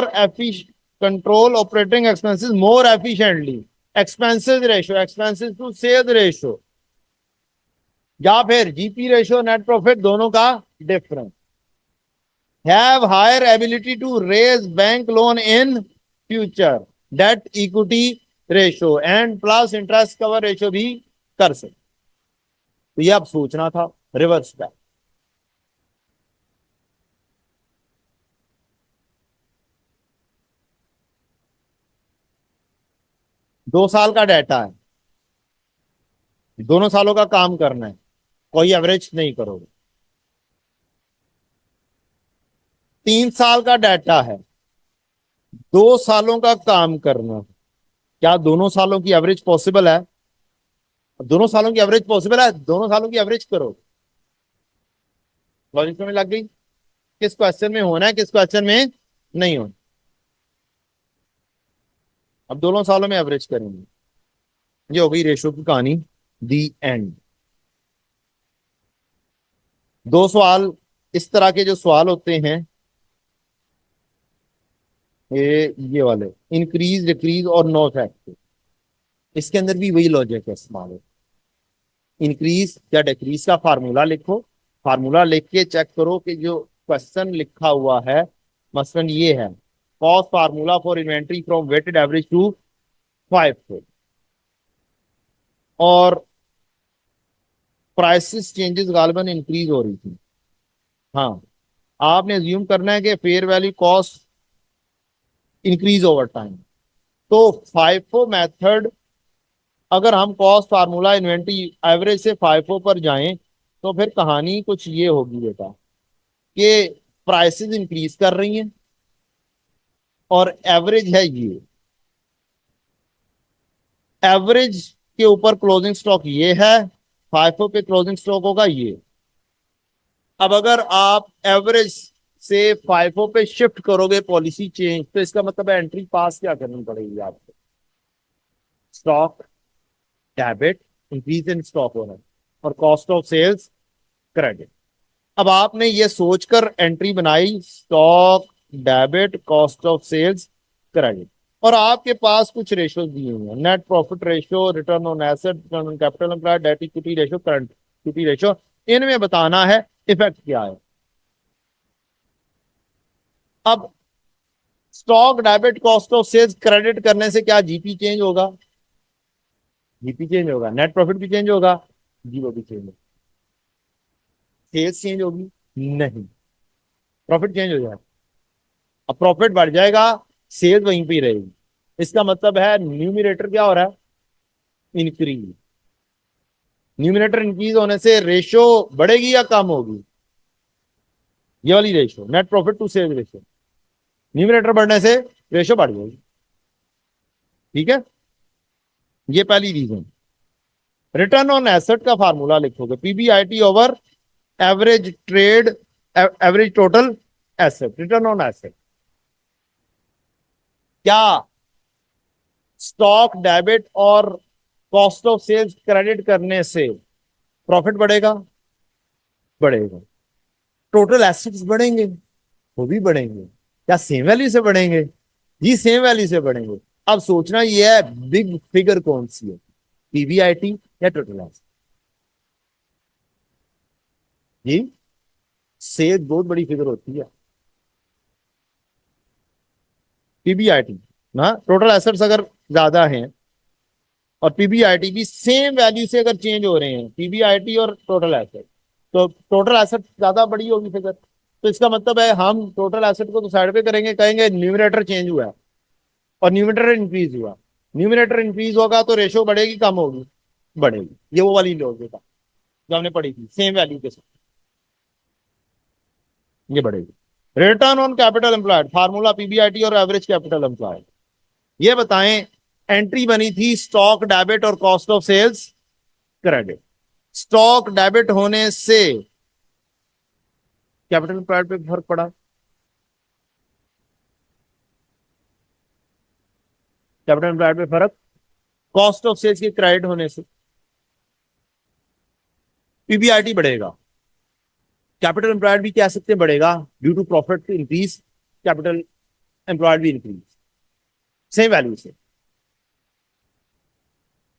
control operating expenses more efficiently, expenses ratio, expenses to sales ratio, या फिर GP ratio, net profit दोनों का difference? Have higher ability to raise bank loan in future, debt equity ratio and plus interest cover ratio भी कर सकते। तो ये अब सोचना था रिवर्स बैक। 2 साल का डाटा है, दोनों सालों का काम करना है, कोई एवरेज नहीं करोगे। 3 साल का डाटा है, 2 सालों का काम करना, क्या दोनों सालों की एवरेज पॉसिबल है? दोनों सालों की एवरेज पॉसिबल है, दोनों सालों की एवरेज करो। लॉजिक में लग गई? किस क्वेश्चन में होना है, किस क्वेश्चन में नहीं होना? अब दोनों सालों में एवरेज करेंगे। ये हो गई रेशो की कहानी, दी एंड। 2 सवाल इस तरह के जो सवाल होते हैं, ये वाले इंक्रीज डिक्रीज और नो फैक्टर, इसके अंदर भी वही लॉजिक है इस्तेमाल है। इंक्रीज या डिक्रीज का फार्मूला लिखो, फार्मूला लिख के चेक करो कि जो क्वेश्चन लिखा हुआ है, मसलन ये है, cost formula for inventory from weighted average to 5, और प्राइसेस चेंजेस गालिबन इंक्रीज हो रही थी। हाँ, आपने अज्यूम करना है कि fair value cost increase over time. तो फाइफो मेथड, अगर हम कॉस्ट फार्मूला इन्वेंट्री एवरेज से फाइफो पर जाएं, तो फिर कहानी कुछ ये होगी बेटा कि प्राइसेस इंक्रीज कर रही हैं और एवरेज है ये, एवरेज के ऊपर क्लोजिंग स्टॉक ये है, फाइफो पे क्लोजिंग स्टॉक होगा ये। अब अगर आप एवरेज से फाइफो पे शिफ्ट करोगे पॉलिसी चेंज, तो इसका मतलब है एंट्री पास क्या करनी पड़ेगी आपको? Stock debit, increase in stock owner, और कॉस्ट ऑफ सेल्स क्रेडिट। अब आपने ये सोचकर एंट्री बनाई, stock debit, cost of sales credit, और आपके पास कुछ रेशियोज दिए हुए हैं, net profit ratio, return on asset, return on capital employed, debt equity ratio, current equity ratio. इनमें बताना है इफेक्ट क्या है। अब stock debit cost of sales credit करने से क्या जीपी चेंज होगा? जीपी चेंज होगा। नेट प्रॉफिट भी चेंज होगा? जी वो भी चेंज होगा। सेल्स चेंज होगी? नहीं। प्रॉफिट चेंज हो जाएगा? अब प्रॉफिट बढ़ जाएगा, सेल्स वहीं पे ही रहेगी। इसका मतलब है न्यूमिनेटर क्या हो रहा है, इंक्रीज। न्यूमिनेटर इंक्रीज होने से रेशो बढ़ेगी या कम होगी, ये वाली ratio, net profit to sales ratio. Numerator बढ़ने से रेशो बढ़ जाएगी। ठीक है, ये पहली रीजन। रिटर्न ऑन एसेट का फार्मूला लिखोगे, PBIT over average trade, average total asset, return on asset. क्या स्टॉक डेबिट और कॉस्ट ऑफ सेल्स क्रेडिट करने से प्रॉफिट बढ़ेगा, बढ़ेगा। टोटल एसेट्स बढ़ेंगे, वो भी बढ़ेंगे। क्या सेम वैल्यू से बढ़ेंगे, जी सेम वैल्यू से बढ़ेंगे। अब सोचना ये है बिग फिगर कौन सी है, पीबीआईटी या टोटल एसेट। जी सेल बहुत बड़ी फिगर होती है, पीबीआईटी ना, टोटल एसेट्स अगर ज्यादा हैं और पीबीआईटी भी सेम वैल्यू से अगर चेंज हो रहे हैं, पीबीआईटी और टोटल एसेट, तो टोटल एसेट ज्यादा बड़ी होगी फिगर। तो इसका मतलब है हम टोटल एसेट को तो साइड पे करेंगे, कहेंगे न्यूमिनेटर चेंज हुआ है और न्यूमिनेटर इंक्रीज हुआ। न्यूमिनेटर इंक्रीज होगा तो रेशो बढ़ेगी कम होगी, बढ़ेगी। ये वो वाली लॉजिक है जो हमने पढ़ी थी, सेम वैल्यू के साथ ये बढ़ेगी। Return on capital employed, formula PBIT और एवरेज कैपिटल एम्प्लॉयड। ये बताएं, एंट्री बनी थी स्टॉक डेबिट और cost of sales credit. Stock debit होने से कैपिटल एम्प्लॉयड पे फर्क पड़ा, कैपिटल एम्प्लॉयड पे फर्क, कॉस्ट ऑफ सेल्स के क्रेडिट होने से पीबीआईटी बढ़ेगा। कैपिटल एम्प्लॉयड भी कह सकते हैं बढ़ेगा, due to profit increase, capital employed भी इंक्रीज, सेम वैल्यू से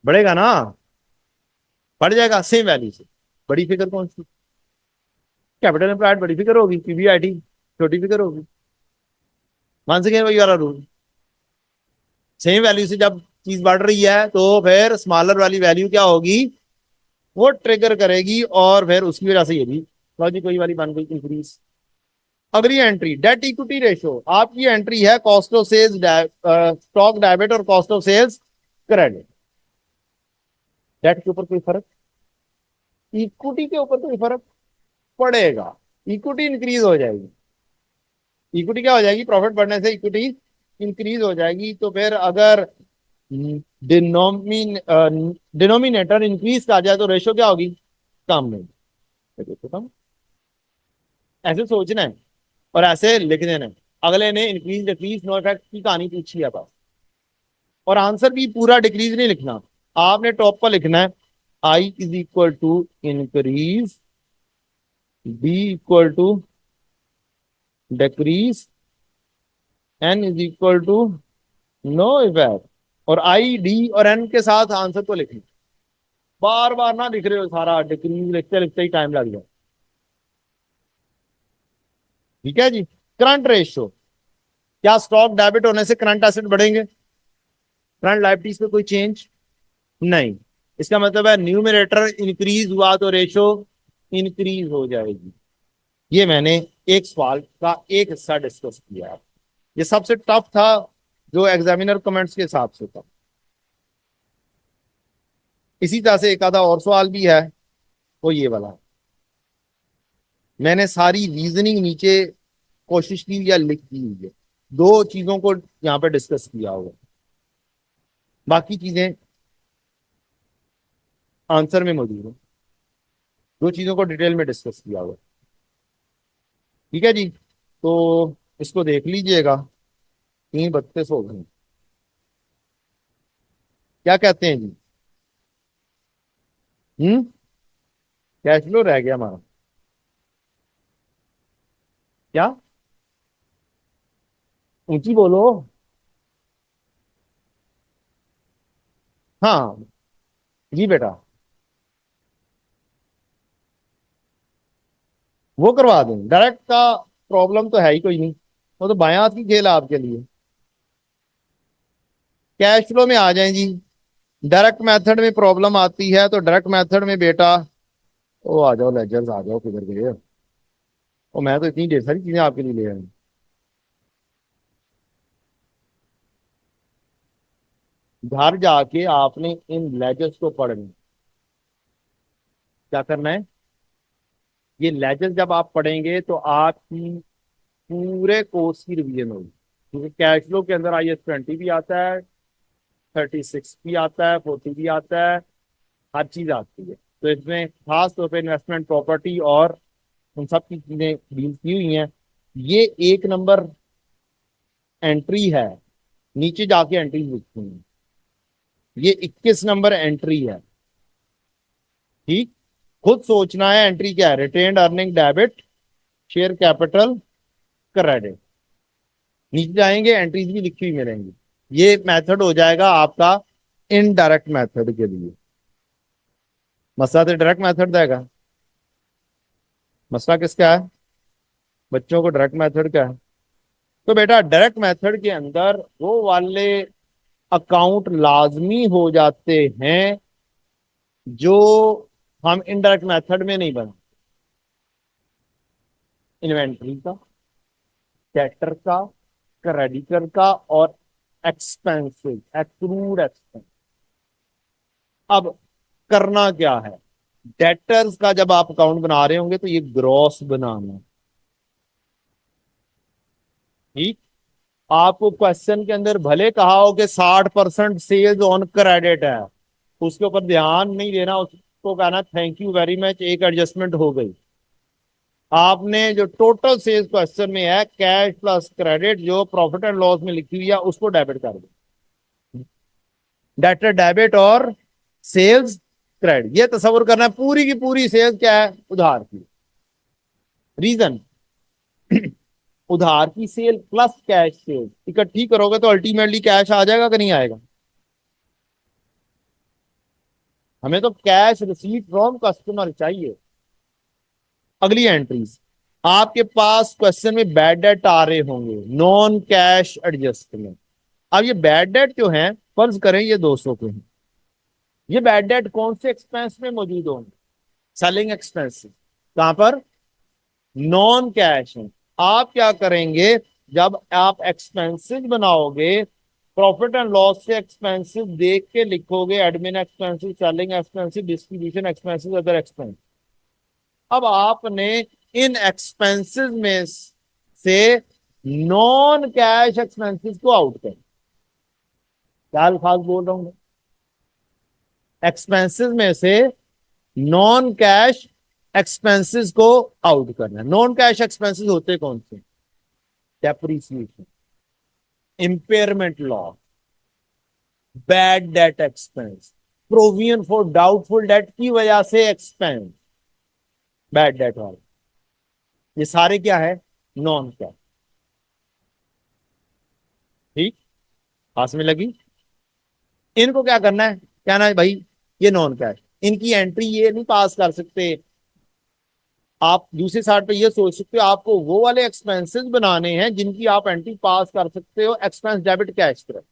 बढ़ेगा ना, बढ़ जाएगा सेम वैल्यू से। बड़ी फिगर कौन सी, कैपिटल एम्प्लॉयड बड़ी फिगर होगी, पीबीआईटी छोटी फिगर होगी। मान सके वही वाला रूल, सेम वैल्यू से जब चीज बढ़ रही है तो फिर स्मॉलर वाली वैल्यू क्या होगी, वो ट्रिगर करेगी और फिर उसकी वजह से ये भी लॉजिक वही वाली बन गई, इंक्रीज। अगली एंट्री डेट इक्विटी रेशो, आपकी एंट्री है cost of sales, stock debit और cost of sales credit. Debt के ऊपर कोई फर्क, इक्विटी के ऊपर कोई फर्क पड़ेगा, इक्विटी इंक्रीज हो जाएगी। इक्विटी क्या हो जाएगी, प्रॉफिट बढ़ने से इक्विटी इंक्रीज हो जाएगी। तो फिर अगर डिनोमिनेटर इंक्रीज आ जाए तो रेशो क्या होगी, कम नहीं। देखो कम, ऐसे सोचना है और ऐसे लिख देना है। अगले ने इंक्रीज डिक्रीज नो इफेक्ट की कहानी पूछी है बस, और आंसर भी पूरा डिक्रीज नहीं लिखना, आपने टॉप पर लिखना है I is equal to increase, B equal to decrease, N is equal to no effect. और आई डी और एन के साथ आंसर को लिखना, बार बार ना लिख रहे हो सारा, डिक्रीज लिखते लिखते ही टाइम लग जाए। ठीक है जी। करंट रेशियो, क्या स्टॉक डेबिट होने से करंट एसेट बढ़ेंगे, करंट लायबिलिटीज पे कोई चेंज नहीं। इसका मतलब है न्यूमरेटर इंक्रीज हुआ तो रेशो इंक्रीज हो जाएगी। ये मैंने एक सवाल का एक हिस्सा डिस्कस किया है, ये सबसे टफ था जो एग्जामिनर कमेंट्स के हिसाब से था। इसी तरह से एक आधा और सवाल भी है, वो ये वाला है। मैंने सारी रीजनिंग नीचे कोशिश की या लिख दी हुई है, दो चीजों को यहाँ पे डिस्कस किया होगा, बाकी चीजें आंसर में मौजूद है। दो चीजों को डिटेल में डिस्कस किया हुआ। ठीक है जी, तो इसको देख लीजिएगा। 3:32 हो गए, क्या कहते हैं जी। कैश फ्लो रह गया हमारा, क्या, ऊंची बोलो। हाँ जी बेटा, वो करवा दें, डायरेक्ट का प्रॉब्लम तो है ही कोई नहीं, वो तो बायां हाथ की खेल है आपके लिए। कैश फ्लो में आ जाएं जी। डायरेक्ट मेथड में प्रॉब्लम आती है तो डायरेक्ट मेथड में बेटा, ओ आ जाओ लेजर्स, आ जाओ, किधर गए। और मैं तो इतनी ढेर सारी चीजें आपके लिए ले आया हूं। घर जाके आपने इन लेजर्स को पढ़ना है। क्या करना है? ये लेजर्स जब आप पढ़ेंगे तो आपकी पूरे कोर्स की रिवीजन होगी, क्योंकि कैश फ्लो के अंदर IS 20 भी आता है, 36 भी आता है, 40 भी आता है, हर चीज आती है। तो इसमें खास तौर पे इन्वेस्टमेंट प्रॉपर्टी और उन सब की चीजें डील की हुई हैं। ये 1 नंबर एंट्री है, नीचे जाके एंट्री लिखती हैं। ये 21 नंबर एंट्री है। ठीक, खुद सोचना है एंट्री क्या है। Retained earning debit, share capital, credit. नीचे जाएंगे एंट्रीज भी लिखी हुई मिलेंगी। ये मेथड हो जाएगा आपका इनडायरेक्ट मेथड के लिए। मसला तो डायरेक्ट मेथड देगा। मसला किसका है? बच्चों को डायरेक्ट मेथड का है। तो बेटा डायरेक्ट मेथड के अंदर वो वाले अकाउंट लाजमी हो जाते हैं जो हम इनडायरेक्ट मेथड में नहीं बना। इन्वेंट्री का, डेटर का, क्रेडिटर का और एक्सपेंसिव, एक्रूड एक्सपेंस। अब करना क्या है? डेटर्स का जब आप अकाउंट बना रहे होंगे तो ये ग्रॉस बनाना है। ठीक, आपको क्वेश्चन के अंदर भले कहा हो कि 60% सेल्स ऑन क्रेडिट है, उसके ऊपर ध्यान नहीं देना, उसको कहना थैंक यू वेरी मच, एक एडजस्टमेंट हो गई। आपने जो टोटल सेल्स क्वेश्चन में है कैश प्लस क्रेडिट जो प्रॉफिट एंड लॉस में लिखी हुई है उसको डेबिट कर दो। डेटर डेबिट और सेल्स क्रेडिट, ये तस्वर करना है पूरी की पूरी सेल्स क्या है? उधार की। रीजन उधार की सेल प्लस कैश सेल इकट्ठी करोगे तो अल्टीमेटली कैश आ जाएगा कि नहीं आएगा? हमें तो कैश रिसीट फ्रॉम कस्टमर चाहिए। अगली एंट्रीज, आपके पास क्वेश्चन में बैड डेट आ रहे होंगे, नॉन कैश एडजस्टमेंट। अब ये बैड डेट जो है, फर्ज करें ये 200 के हैं, ये बैड डेट कौन से एक्सपेंस में मौजूद होंगे? Selling expenses. कहां पर? नॉन कैश है। आप क्या करेंगे? जब आप एक्सपेंसिस बनाओगे, प्रॉफिट एंड लॉस से एक्सपेंसिस देख के लिखोगे, admin expenses, selling expenses, distribution expenses, other expense. अब आपने इन एक्सपेंसेस में से नॉन कैश एक्सपेंसेस को आउट कर, क्या अल्फाज बोल रहा हूं? एक्सपेंसेस में से नॉन कैश एक्सपेंसेस को आउट करना है। नॉन कैश एक्सपेंसेस होते कौन से? Depreciation, impairment loss, bad debt expense, provision for doubtful debt की वजह से एक्सपेंस, बैड डेट वाले, ये सारे क्या है? Non cash. ठीक, पास में लगी। इनको क्या करना है? कहना है भाई ये नॉन कैश, इनकी एंट्री ये नहीं पास कर सकते। आप दूसरी साइड पे ये सोच सकते हो आपको वो वाले एक्सपेंसेस बनाने हैं जिनकी आप एंट्री पास कर सकते हो एक्सपेंस डेबिट कैश तरफ,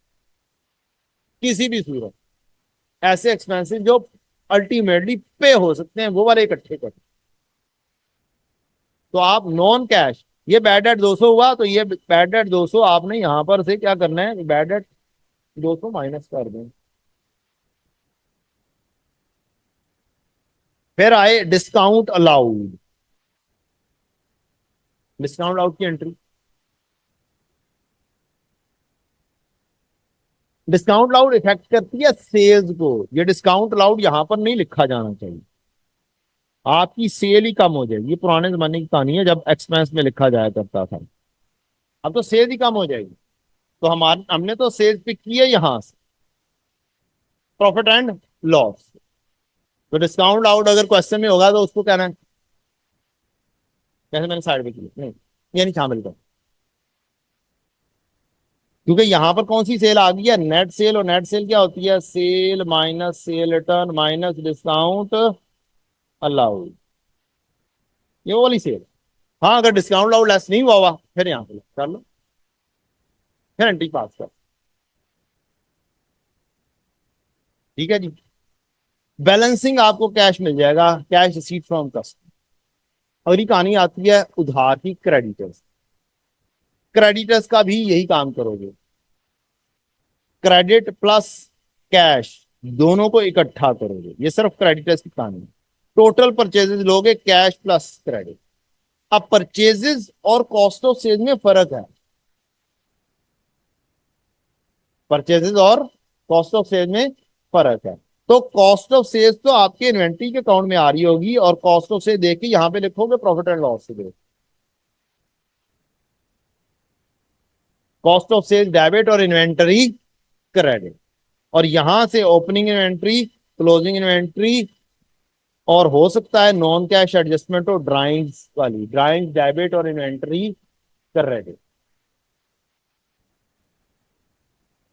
किसी भी सूरत। ऐसे एक्सपेंसेस जो अल्टीमेटली पे हो सकते हैं वो वाले इकट्ठे कर। तो आप नॉन कैश, ये बैड डेट 200 हुआ तो ये बैड डेट 200 आपने यहां पर से क्या करना है? बैड डेट 200 माइनस कर दें। फिर आए डिस्काउंट अलाउड। डिस्काउंट अलाउड की एंट्री, डिस्काउंट अलाउड इफेक्ट करती है सेल्स को। ये डिस्काउंट अलाउड यहां पर नहीं लिखा जाना चाहिए, आपकी सेल ही कम हो जाएगी। ये पुराने जमाने की कहानी है जब एक्सपेंस में लिखा जाया करता था। अब तो सेल ही कम हो जाएगी। तो हमारे हमने तो सेल्स पिक की है यहां से, प्रॉफिट एंड लॉस। तो डिस्काउंट अलाउड अगर क्वेश्चन में होगा तो उसको कहना है, जैसे मैंने साइड पे किया नहीं, ये नहीं शामिल कर, क्योंकि यहां पर कौन सी सेल आ गई है? Net sale. और नेट सेल क्या होती है? Sale minus sale return minus discount allowed, ये वो वाली सेल। हाँ, अगर डिस्काउंट अलाउड लेस नहीं हुआ फिर यहां पे कर लो, फिर एंट्री पास कर। ठीक है जी। बैलेंसिंग आपको कैश मिल जाएगा, कैश रिसीट फ्रॉम कस्टमर। अगली कहानी आती है उधार की, क्रेडिटर्स। क्रेडिटर्स का भी यही काम करोगे, क्रेडिट प्लस कैश दोनों को इकट्ठा करोगे, ये सिर्फ क्रेडिटर्स की कहानी है। टोटल परचेजेस लोगे कैश प्लस क्रेडिट। अब परचेजेस और कॉस्ट ऑफ सेल में फर्क है। परचेजेस और कॉस्ट ऑफ सेल में फर्क है। तो कॉस्ट ऑफ सेल्स तो आपके इन्वेंट्री के अकाउंट में आ रही होगी, और कॉस्ट ऑफ सेल देख के यहां पे लिखोगे प्रॉफिट एंड लॉस से। कॉस्ट ऑफ सेल डेबिट और इन्वेंटरी क्रेडिट, और यहां से ओपनिंग इन्वेंट्री, क्लोजिंग इन्वेंट्री, और हो सकता है नॉन कैश एडजस्टमेंट और ड्राइंग्स वाली, ड्राइंग डेबिट और इन्वेंटरी क्रेडिट।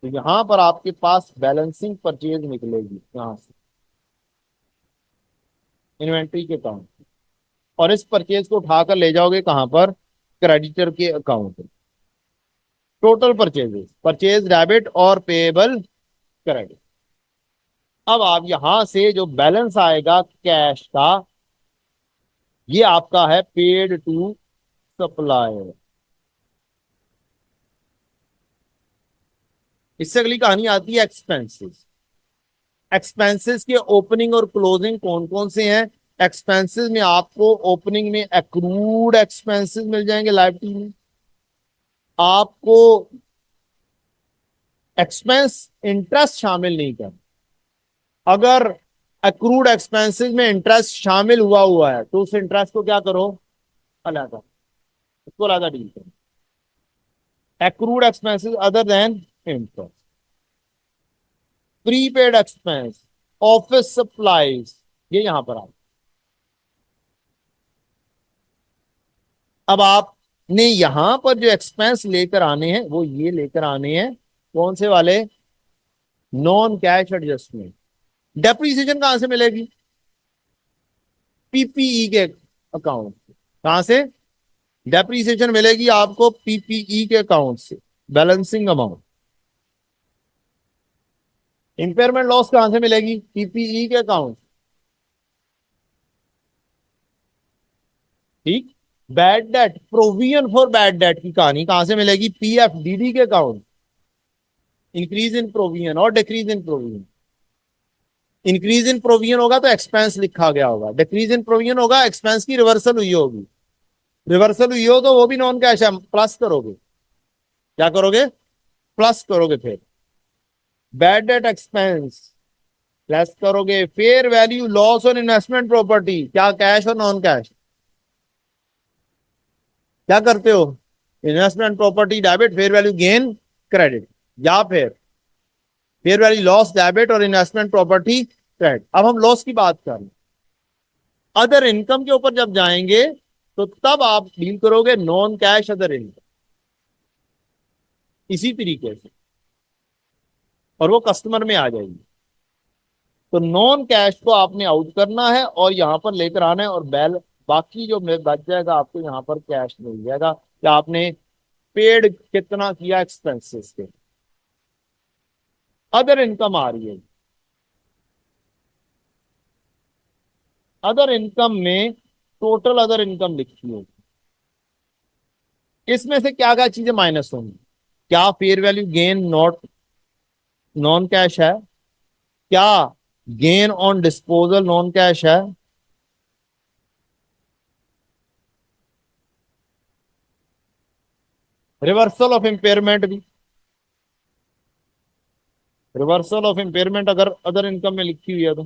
तो यहां पर आपके पास बैलेंसिंग परचेज निकलेगी यहां से इन्वेंट्री के अकाउंट, और इस परचेज को उठाकर ले जाओगे कहां पर, क्रेडिटर के account. Total purchases, purchase debit और पेएबल क्रेडिट। अब आप यहां से जो बैलेंस आएगा कैश का, ये आपका है पेड टू सप्लायर। इससे अगली कहानी आती है एक्सपेंसेस। एक्सपेंसेस के ओपनिंग और क्लोजिंग कौन कौन से हैं? एक्सपेंसेस में आपको ओपनिंग में एक्रूड एक्सपेंसेस मिल जाएंगे लाइबिलिटी में। आपको एक्सपेंस इंटरेस्ट शामिल नहीं कर। अगर एक्रूड एक्सपेंसेस में इंटरेस्ट शामिल हुआ है तो उस इंटरेस्ट को क्या करो, अलग, उसको अलग डील करो। Accrued expenses other than interest. Prepaid expense, office supplies, ये यहां पर आ। अब आपने यहां पर जो एक्सपेंस लेकर आने हैं वो ये लेकर आने हैं, कौन से वाले, नॉन कैश एडजस्टमेंट। डेप्रीसिएशन कहां से मिलेगी? पीपीई के अकाउंट। कहां से डेप्रीसिएशन मिलेगी आपको? पीपीई के अकाउंट से, बैलेंसिंग अमाउंट। इंपेयरमेंट लॉस कहां से मिलेगी? पीपीई के अकाउंट। ठीक। Bad debt, provision for bad debt की कहानी कहां से मिलेगी? पीएफडीडी के अकाउंट। इंक्रीज इन प्रोविजन और decrease in provision. Increase in provision होगा तो एक्सपेंस लिखा गया होगा, डिक्रीज इन प्रोविजन होगा एक्सपेंस की रिवर्सल हुई होगी। रिवर्सल हुई हो तो वो भी नॉन कैश है, प्लस करोगे। क्या करोगे? प्लस करोगे। फिर बैड डेट एक्सपेंस लेस करोगे। Fair value loss on investment property, क्या कैश और नॉन कैश? क्या करते हो? Investment property debit, fair value gain credit, या फिर फेयर वैल्यू लॉस डेबिट और इन्वेस्टमेंट प्रॉपर्टी क्रेडिट। अब हम लॉस की बात कर रहे हैं। अदर इनकम के ऊपर जब जाएंगे तो तब आप डील करोगे नॉन कैश अदर इनकम, इसी तरीके से, और वो कस्टमर में आ जाएगी। तो नॉन कैश को आपने आउट करना है और यहां पर लेकर आना है, और बैल बाकी जो बच जाएगा आपको यहां पर कैश मिल जाएगा कि आपने पेड कितना किया एक्सपेंसेस के। अदर इनकम आ रही है। अदर इनकम में टोटल अदर इनकम लिखी होगी। इसमें से क्या क्या चीजें माइनस होंगी? क्या fair value gain not non cash है? क्या gain on disposal non cash है? रिवर्सल ऑफ इंपेयरमेंट भी, रिवर्सल ऑफ इंपेयरमेंट अगर अदर इनकम में लिखी हुई है तो।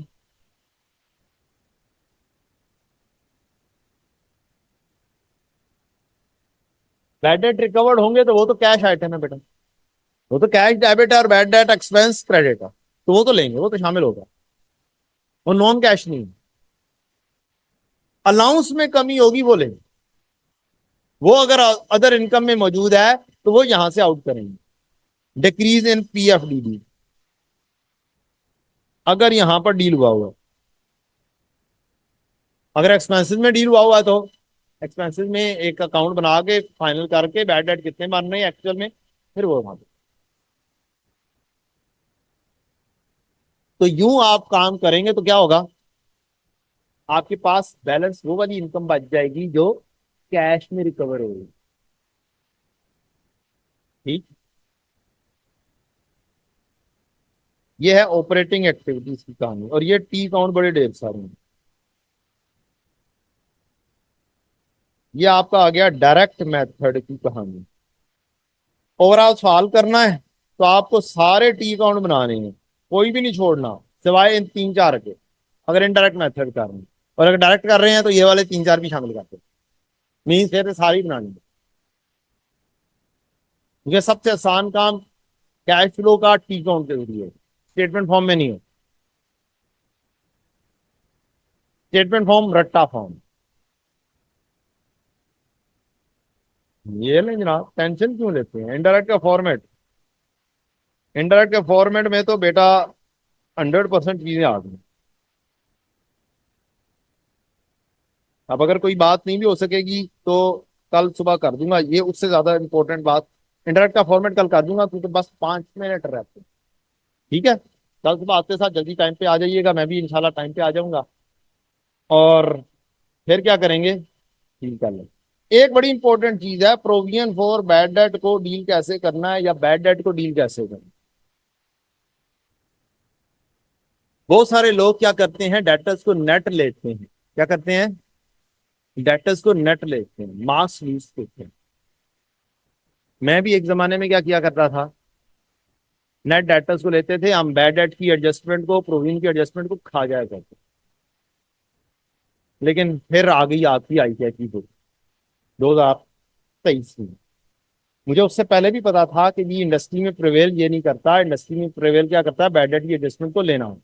बैड डेट रिकवर्ड होंगे तो वो तो कैश आइटम है बेटा, वो तो कैश डेबिट है, और बैड डेट एक्सपेंस क्रेडिट है, तो वो तो लेंगे, वो तो शामिल होगा, वो नॉन कैश नहीं। अलाउंस में कमी होगी वो लेंगे, वो अगर अदर इनकम में मौजूद है तो वो यहां से आउट करेंगे। डिक्रीज इन पीएफडीडी अगर यहां पर डील हुआ, अगर एक्सपेंसिव में डील हुआ तो एक्सपेंसिव में एक अकाउंट बना के फाइनल करके बैड डेट कितने बन रहे हैं एक्चुअल में, फिर वो वहां। तो यूं आप काम करेंगे तो क्या होगा, आपके पास बैलेंस वो वाली इनकम बच जाएगी जो कैश में रिकवर होगी। ठीक। ये है ऑपरेटिंग एक्टिविटीज की कहानी, और ये टी काउंट बड़े ढेर सारे हैं। ये आपका आ गया डायरेक्ट मेथड की कहानी। ओवरऑल सवाल करना है तो आपको सारे टी काउंट बनाने हैं, कोई भी नहीं छोड़ना सिवाय इन तीन चार के, अगर इनडायरेक्ट मेथड कर रहे हैं। और अगर डायरेक्ट कर रहे हैं तो ये वाले तीन चार भी शामिल करते हैं, मीन्स फिर सारी बनानी है। क्योंकि सबसे आसान काम कैश फ्लो का टी काउंट के जरिए, स्टेटमेंट फॉर्म में नहीं है। स्टेटमेंट फॉर्म रट्टा फॉर्म। ये नहीं जनाब, टेंशन क्यों लेते हैं। इनडायरेक्ट का फॉर्मेट, इनडायरेक्ट के फॉर्मेट में तो बेटा 100% चीजें आ गई। अब अगर कोई बात नहीं भी हो सकेगी तो कल सुबह कर दूंगा, ये उससे ज्यादा इंपॉर्टेंट बात। इंटरनेट का फॉर्मेट कल कर दूंगा, क्योंकि बस 5 मिनट रहते हैं। ठीक है, कल सुबह आते साथ जल्दी टाइम पे आ जाइएगा, मैं भी इंशाल्लाह टाइम पे आ जाऊंगा। और फिर क्या करेंगे, डील कर लेंगे। एक बड़ी इंपॉर्टेंट चीज है, प्रोविजन फॉर बैड डेट को डील कैसे करना है, या बैड डेट को डील कैसे करना है। बहुत सारे लोग क्या करते हैं, डेटर्स को नेट लेते हैं। क्या करते हैं, डेटर्स को नेट लेते हैं, मास लीज लेते हैं। मैं भी एक जमाने में क्या किया करता था, नेट डेटर्स को लेते थे हम, बैड डेट की एडजस्टमेंट को, प्रोविजन की एडजस्टमेंट को खा जाया करते। लेकिन फिर आ गई आपकी आई टी की बुक 2023 में। मुझे उससे पहले भी पता था कि ये इंडस्ट्री में प्रिवेल ये नहीं करता, इंडस्ट्री में प्रिवेल क्या करता है, बैड डेट की एडजस्टमेंट को लेना हो।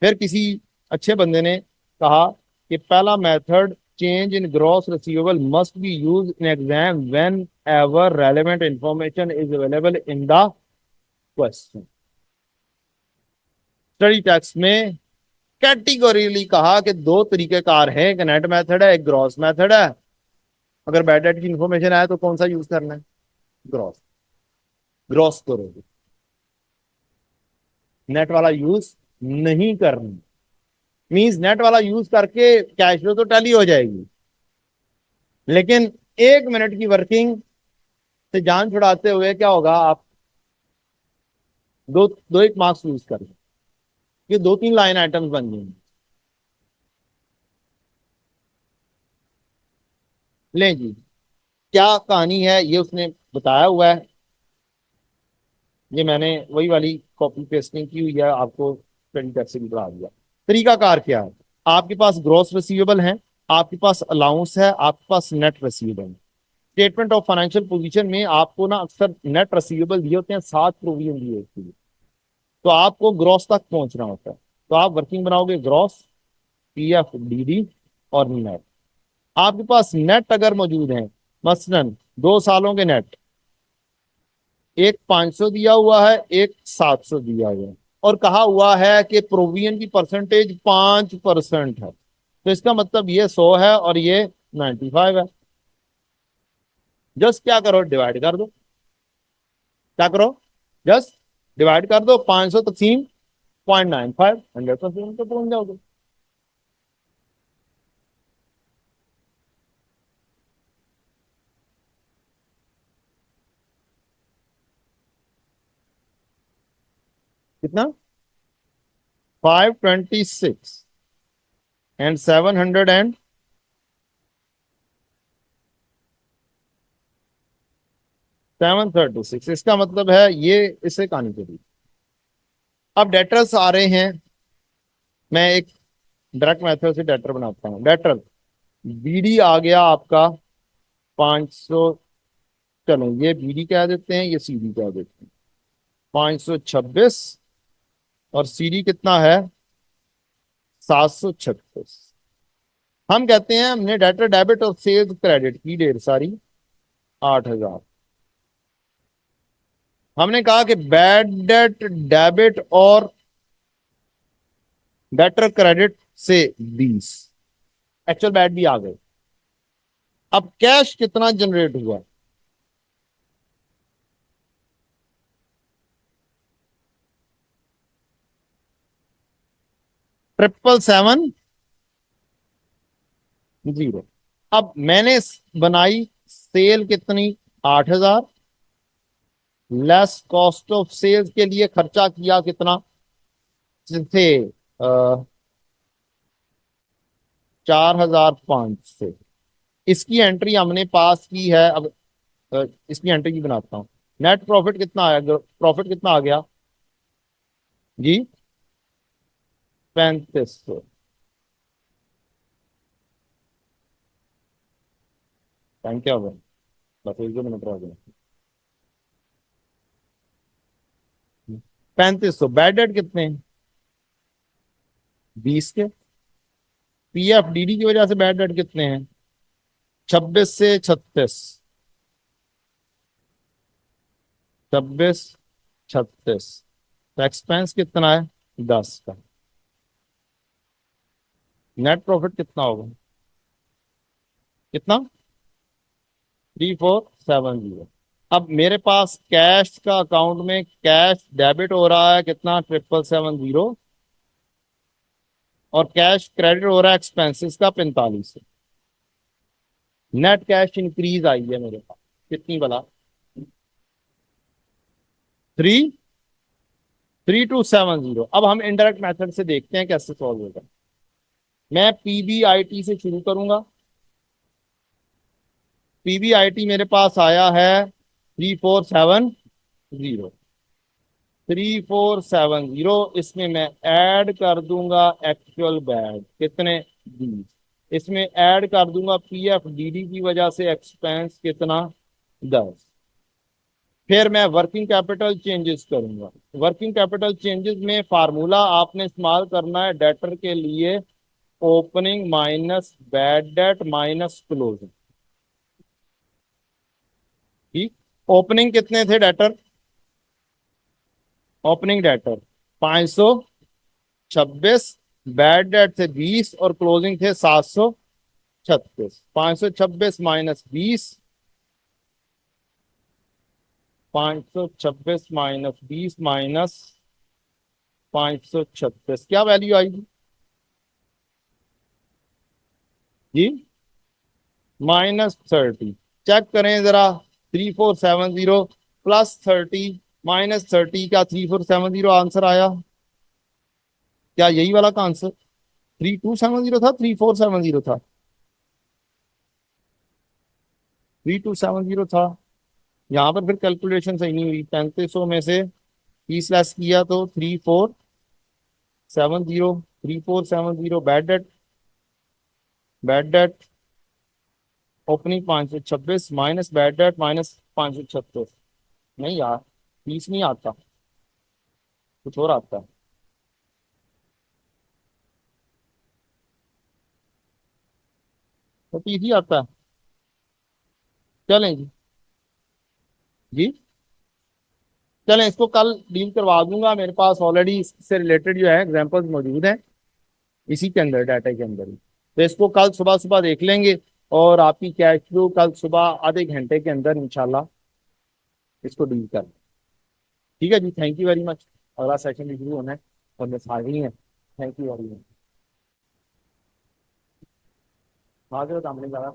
फिर किसी अच्छे बंदे ने कहा कि पहला method, change in gross receivable must be use in exam when ever relevant information is available in the question. Study text में कैटेगोरीली कहा कि दो तरीके कार है, एक नेट मेथड है, एक ग्रॉस मेथड है। अगर बैड डेट की इंफॉर्मेशन आए तो कौन सा यूज करना है, ग्रॉस। ग्रॉस करोगे, नेट वाला यूज नहीं करना। मींस नेट वाला यूज करके कैश फ्लो तो टैली हो जाएगी, लेकिन 1 मिनट की वर्किंग से जान छुड़ाते हुए क्या होगा, आप दो दो एक मार्क्स यूज कर, ये दो तीन लाइन आइटम्स बन जाएंगे। लें जी, क्या कहानी है ये उसने बताया हुआ है। ये मैंने वही वाली कॉपी पेस्टिंग की हुई है, आपको स्टडी टेक्स्ट से भी पढ़ा दिया। तरीकाकार क्या है, आपके पास ग्रॉस रिसीवेबल है, आपके पास अलाउंस है, आपके पास नेट रिसीवेबल है। स्टेटमेंट ऑफ फाइनेंशियल पोजीशन में आपको ना अक्सर नेट रिसीवेबल दिए होते हैं, साथ प्रोविजन दिए होती है, तो आपको ग्रॉस तक पहुंचना होता है। तो आप वर्किंग बनाओगे gross, P F D D और नेट। आपके पास नेट अगर मौजूद है, मसलन 2 सालों के नेट, एक 500 दिया हुआ है, एक 700 दिया हुआ है, और कहा हुआ है कि प्रोविजन की परसेंटेज 5% है, तो इसका मतलब ये 100 है और ये 95 है। जस्ट क्या करो, डिवाइड कर दो। क्या करो, जस्ट डिवाइड कर दो, 500 तकसीम 0.95, 100% तो पहुंच जाओगे। कितना, 526 एंड 736, इसका मतलब है ये इससे कहानी चली। अब डेटर्स आ रहे हैं, मैं एक डायरेक्ट मेथड से डेटर बनाता हूँ। डेटर बीडी आ गया आपका 500, चलो ये बीडी कह देते हैं, ये सीडी कह देते हैं, 526, और सीडी कितना है, 736। हम कहते हैं हमने डेटर डेबिट और सेल्स क्रेडिट की ढेर सारी 8,000। हमने कहा कि बैड डेट डेबिट और डेटर क्रेडिट से 20, एक्चुअल बैड भी आ गए। अब कैश कितना जनरेट हुआ, ट्रिपल सेवन जीरो। अब मैंने बनाई सेल कितनी, 8,000, लेस कॉस्ट ऑफ सेल्स के लिए खर्चा किया कितना थे 4,500। इसकी एंट्री हमने पास की है। अब इसकी एंट्री की बनाता हूँ। नेट प्रॉफिट कितना आया, प्रॉफिट कितना आ गया जी? 3500। टाइम क्या होगा? बस 1 2 मिनट रह गए। 3500। बैड डेट कितने हैं? 20 के। पीएफ डीडी की वजह से बैड डेट कितने हैं? 26 से 36। 26 36। तो एक्सपेंस कितना है? 10 का। नेट प्रॉफिट कितना होगा? कितना? 3470। अब मेरे पास कैश का अकाउंट में कैश डेबिट हो रहा है कितना? 7770। और कैश क्रेडिट हो रहा है एक्सपेंसेस का 45। नेट कैश इंक्रीज आई है मेरे पास कितनी बला? 33270। अब हम इनडायरेक्ट मेथड से देखते हैं कैसे सॉल्व होगा। मैं पीबीआईटी से शुरू करूंगा। पीबीआईटी मेरे पास आया है 3470। 3470। इसमें मैं ऐड कर दूंगा एक्चुअल बैड कितने? 20। इसमें ऐड कर दूंगा पीएफ डीडी की वजह से एक्सपेंस कितना? 10। फिर मैं वर्किंग कैपिटल चेंजेस करूंगा। वर्किंग कैपिटल चेंजेस में फार्मूला आपने इस्तेमाल करना है डेटर के लिए, opening minus bad debt minus closing. ठीक। ओपनिंग कितने थे debtor? Opening debtor 526। Bad debt थे 20 और क्लोजिंग थे 736। 526 माइनस 20। 526 - 20 माइनस 536 क्या वैल्यू आएगी जी? -30। चेक करें जरा। 3470 +30 -30 क्या 3470 आंसर आया? क्या यही वाला का आंसर 3270 था? 3470 था? 3270 था। यहाँ पर फिर कैलकुलेशन सही नहीं हुई। 3500 में से 30 लेस किया तो 3470। 3470 bad debt. Bad debt opening 526 minus bad debt minus 536। नहीं यार, 30 नहीं आता, कुछ और आता है। तो 30 ही आता है। चलें जी। जी चलें, इसको कल डील करवा दूंगा। मेरे पास ऑलरेडी इससे रिलेटेड जो है एग्जांपल्स मौजूद हैं इसी के अंदर, डाटा के अंदर ही। तो इसको कल सुबह सुबह देख लेंगे और आपकी कैश फ्लो कल सुबह आधे घंटे के अंदर इंशाल्लाह इसको डील कर। ठीक है जी, थैंक यू वेरी मच। अगला सेशन भी शुरू होना है और बस आ गई है। Thank you very much. माजरत हमने ज़्यादा